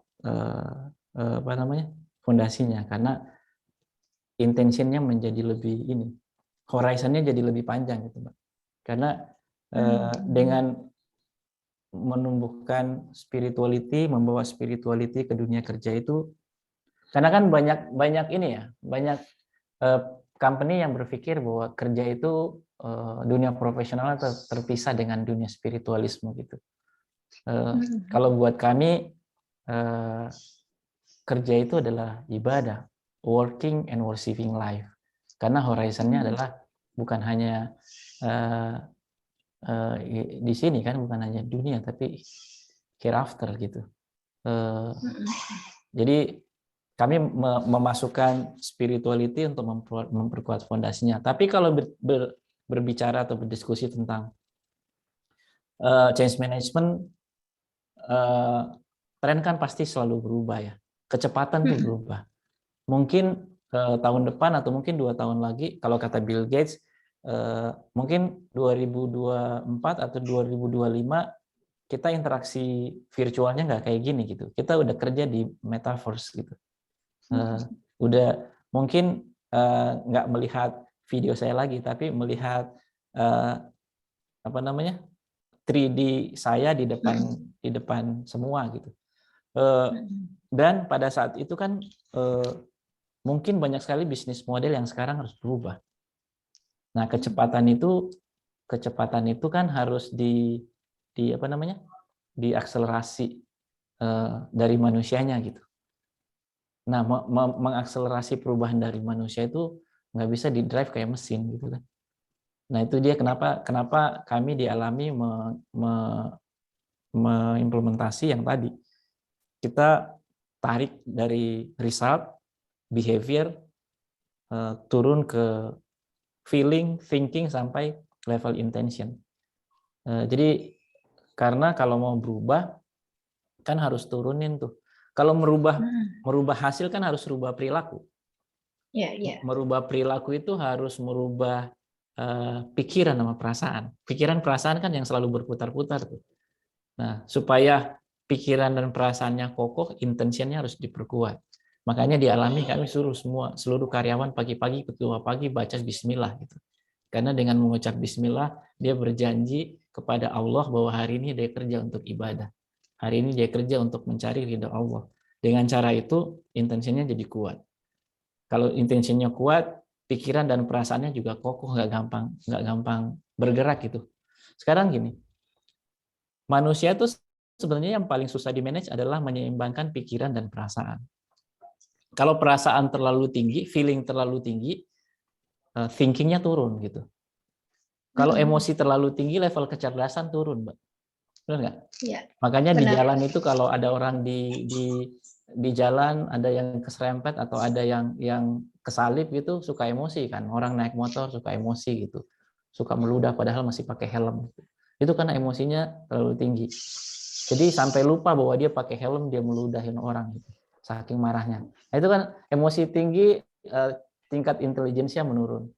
fondasinya, karena intentionnya menjadi lebih ini, horizonnya jadi lebih panjang gitu, Mbak. Karena dengan menumbuhkan spirituality, membawa spirituality ke dunia kerja itu, karena kan banyak ini ya, banyak company yang berpikir bahwa kerja itu dunia profesional terpisah dengan dunia spiritualisme gitu. Kalau buat kami kerja itu adalah ibadah, working and worshiping life. Karena horizonnya adalah bukan hanya di sini kan, bukan hanya dunia tapi hereafter gitu. Jadi kami memasukkan spirituality untuk memperkuat fondasinya. Tapi kalau berbicara atau berdiskusi tentang change management, tren kan pasti selalu berubah ya. Kecepatan tuh berubah. Mungkin tahun depan atau mungkin 2 tahun lagi, kalau kata Bill Gates, mungkin 2024 atau 2025 kita interaksi virtualnya nggak kayak gini gitu. Kita udah kerja di metaverse gitu. Udah mungkin nggak melihat video saya lagi, tapi melihat 3D saya di depan semua gitu. Dan pada saat itu kan mungkin banyak sekali bisnis model yang sekarang harus berubah. Nah, kecepatan itu kecepatan itu kan harus di apa namanya, diakselerasi dari manusianya gitu. Nah, mengakselerasi perubahan dari manusia itu nggak bisa di-drive kayak mesin gitu kan. Nah, itu dia kenapa kami di Alami mengimplementasi yang tadi. Kita tarik dari result, behavior, turun ke feeling, thinking, sampai level intention. Jadi, karena kalau mau berubah, kan harus turunin tuh. Kalau merubah hasil kan harus rubah perilaku. Merubah perilaku itu harus merubah pikiran sama perasaan. Pikiran perasaan kan yang selalu berputar-putar tuh. Nah, supaya pikiran dan perasaannya kokoh, intentionnya harus diperkuat. Makanya di Alami kami suruh seluruh karyawan pagi-pagi, ketua pagi baca bismillah gitu. Karena dengan mengucap bismillah, dia berjanji kepada Allah bahwa hari ini dia kerja untuk ibadah. Hari ini dia kerja untuk mencari ridha Allah. Dengan cara itu, intensinya jadi kuat. Kalau intensinya kuat, pikiran dan perasaannya juga kokoh, nggak gampang bergerak gitu. Sekarang gini, manusia itu sebenarnya yang paling susah di-manage adalah menyeimbangkan pikiran dan perasaan. Kalau perasaan terlalu tinggi, feeling terlalu tinggi, thinking-nya turun gitu. Kalau emosi terlalu tinggi, level kecerdasan turun, Mbak. Benar nggak? Iya. Makanya di jalan itu kalau ada orang di jalan, ada yang keserempet atau ada yang kesalip gitu, suka emosi kan. Orang naik motor suka emosi gitu. Suka meludah padahal masih pakai helm. Itu karena emosinya terlalu tinggi. Jadi sampai lupa bahwa dia pakai helm, dia meludahin orang gitu. Saking marahnya. Nah, itu kan emosi tinggi, tingkat intelijensinya menurun.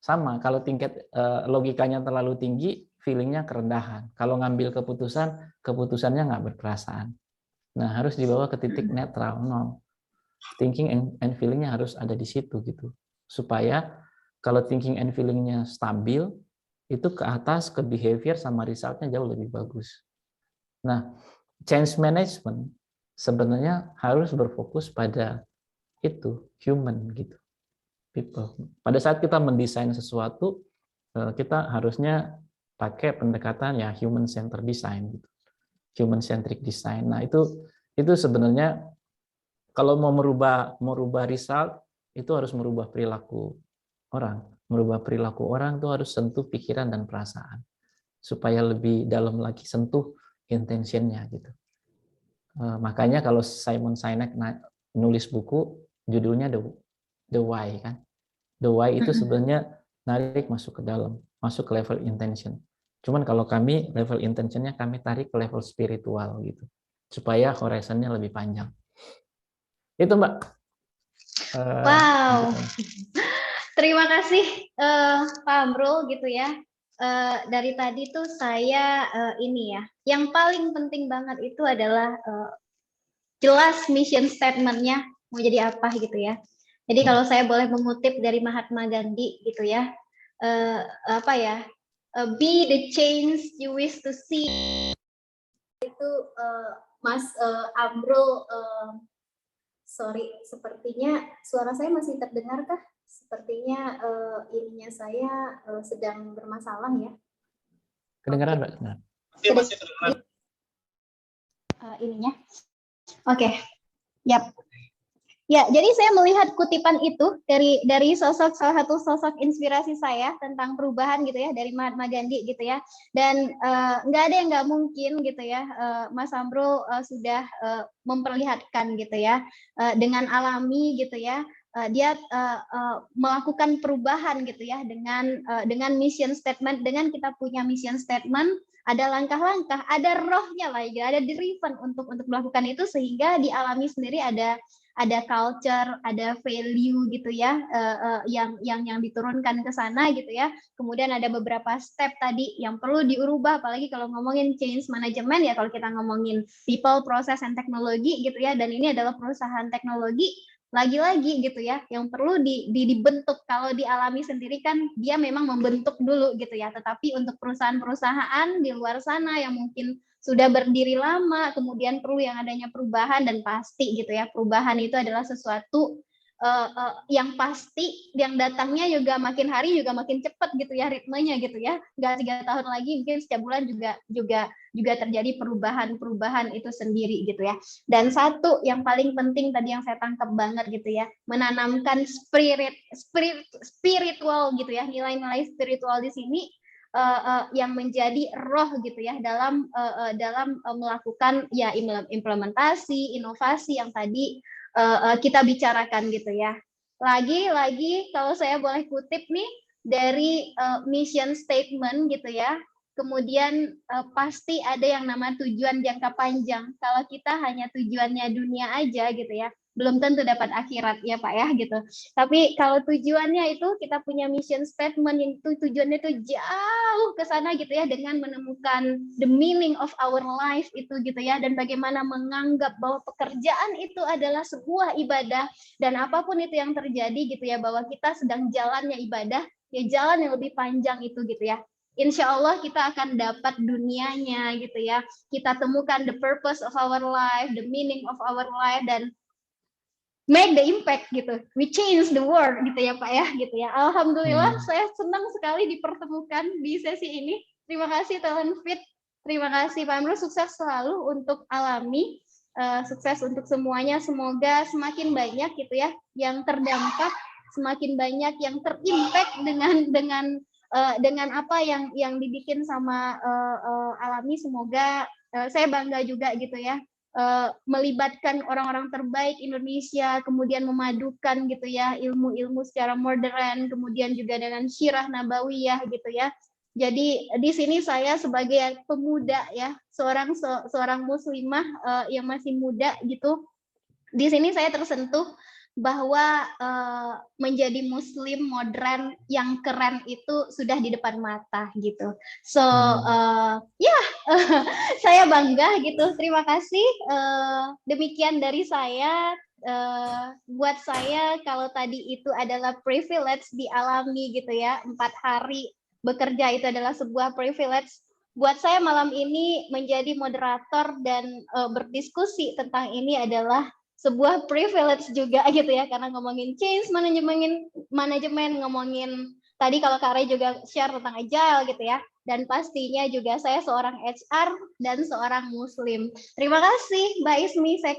Sama, kalau tingkat logikanya terlalu tinggi, feelingnya kerendahan. Kalau ngambil keputusannya nggak berperasaan. Nah, harus dibawa ke titik netral, nol. Thinking and feelingnya harus ada di situ gitu. Supaya kalau thinking and feelingnya stabil, itu ke atas, ke behavior sama resultnya jauh lebih bagus. Nah, change management sebenarnya harus berfokus pada itu, human gitu. People. Pada saat kita mendesain sesuatu, kita harusnya pakai pendekatan ya human centered design gitu. Human centric design. Nah, itu sebenarnya kalau mau merubah result, itu harus merubah perilaku orang. Merubah perilaku orang itu harus sentuh pikiran dan perasaan. Supaya lebih dalam lagi sentuh intentionnya gitu. Makanya kalau Simon Sinek nulis buku, judulnya The Why kan. The Why itu sebenarnya narik masuk ke dalam, masuk ke level intention. Cuman kalau kami level intentionnya kami tarik ke level spiritual gitu, supaya horizonnya lebih panjang. Itu Mbak. Wow, terima kasih Pak Amrul gitu ya. Dari tadi tuh saya ini ya, yang paling penting banget itu adalah jelas mission statement-nya mau jadi apa gitu ya. Jadi kalau saya boleh mengutip dari Mahatma Gandhi gitu ya, be the change you wish to see. Itu Mas Amrul, sorry, sepertinya suara saya masih terdengarkah? Sepertinya ininya saya sedang bermasalah ya. Kedengaran Mbak? Masih kedengaran. Ininya. Oke. Yap. Ya, jadi saya melihat kutipan itu dari salah satu sosok inspirasi saya tentang perubahan gitu ya, dari Mahatma Gandhi gitu ya. Dan nggak ada yang nggak mungkin gitu ya, Mas Amrul sudah memperlihatkan gitu ya, dengan alami gitu ya, dia melakukan perubahan gitu ya, dengan mission statement, dengan kita punya mission statement, ada langkah-langkah, ada rohnya lah ya, ada driven untuk melakukan itu, sehingga di Alami sendiri ada culture, ada value gitu ya, yang diturunkan ke sana gitu ya. Kemudian ada beberapa step tadi yang perlu diubah, apalagi kalau ngomongin change management ya, kalau kita ngomongin people, process, and technology gitu ya, dan ini adalah perusahaan teknologi, lagi-lagi gitu ya, yang perlu dibentuk. Kalau di Alami sendiri kan dia memang membentuk dulu gitu ya, tetapi untuk perusahaan-perusahaan di luar sana yang mungkin sudah berdiri lama, kemudian perlu yang adanya perubahan, dan pasti gitu ya, perubahan itu adalah sesuatu yang pasti, yang datangnya juga makin hari juga makin cepat gitu ya ritmenya gitu ya, nggak 3 tahun lagi, mungkin setiap bulan juga terjadi perubahan itu sendiri gitu ya. Dan satu yang paling penting tadi yang saya tangkap banget gitu ya, menanamkan spiritual gitu ya, nilai-nilai spiritual di sini yang menjadi roh gitu ya dalam melakukan ya implementasi inovasi yang tadi kita bicarakan gitu ya. Lagi kalau saya boleh kutip nih dari mission statement gitu ya. Kemudian pasti ada yang nama tujuan jangka panjang. Kalau kita hanya tujuannya dunia aja gitu ya, belum tentu dapat akhirat ya Pak ya gitu. Tapi kalau tujuannya itu kita punya mission statement yang itu tujuannya itu jauh ke sana gitu ya, dengan menemukan the meaning of our life itu gitu ya, dan bagaimana menganggap bahwa pekerjaan itu adalah sebuah ibadah, dan apapun itu yang terjadi gitu ya, bahwa kita sedang jalannya ibadah, ya jalan yang lebih panjang itu gitu ya. Insya Allah kita akan dapat dunianya gitu ya. Kita temukan the purpose of our life, the meaning of our life, dan make the impact gitu. We change the world gitu ya Pak ya gitu ya. Alhamdulillah saya senang sekali dipertemukan di sesi ini. Terima kasih Talent Fit. Terima kasih Pak Amrul, sukses selalu untuk Alami. Sukses untuk semuanya. Semoga semakin banyak gitu ya yang terdampak, semakin banyak yang terimpact dengan apa yang dibikin sama Alami. Semoga saya bangga juga gitu ya, melibatkan orang-orang terbaik Indonesia, kemudian memadukan gitu ya ilmu-ilmu secara modern, kemudian juga dengan syirah nabawiyah gitu ya. Jadi di sini saya sebagai pemuda ya, seorang muslimah yang masih muda gitu, di sini saya tersentuh bahwa menjadi muslim modern yang keren itu sudah di depan mata gitu. So saya bangga gitu. Terima kasih. Demikian dari saya. Buat saya kalau tadi itu adalah privilege dialami gitu ya, 4 hari bekerja itu adalah sebuah privilege. Buat saya malam ini menjadi moderator dan berdiskusi tentang ini adalah sebuah privilege juga gitu ya, karena ngomongin change manajemen, ngomongin tadi kalau Kak Ray juga share tentang agile gitu ya, dan pastinya juga saya seorang HR dan seorang muslim. Terima kasih Mbak Ismi, saya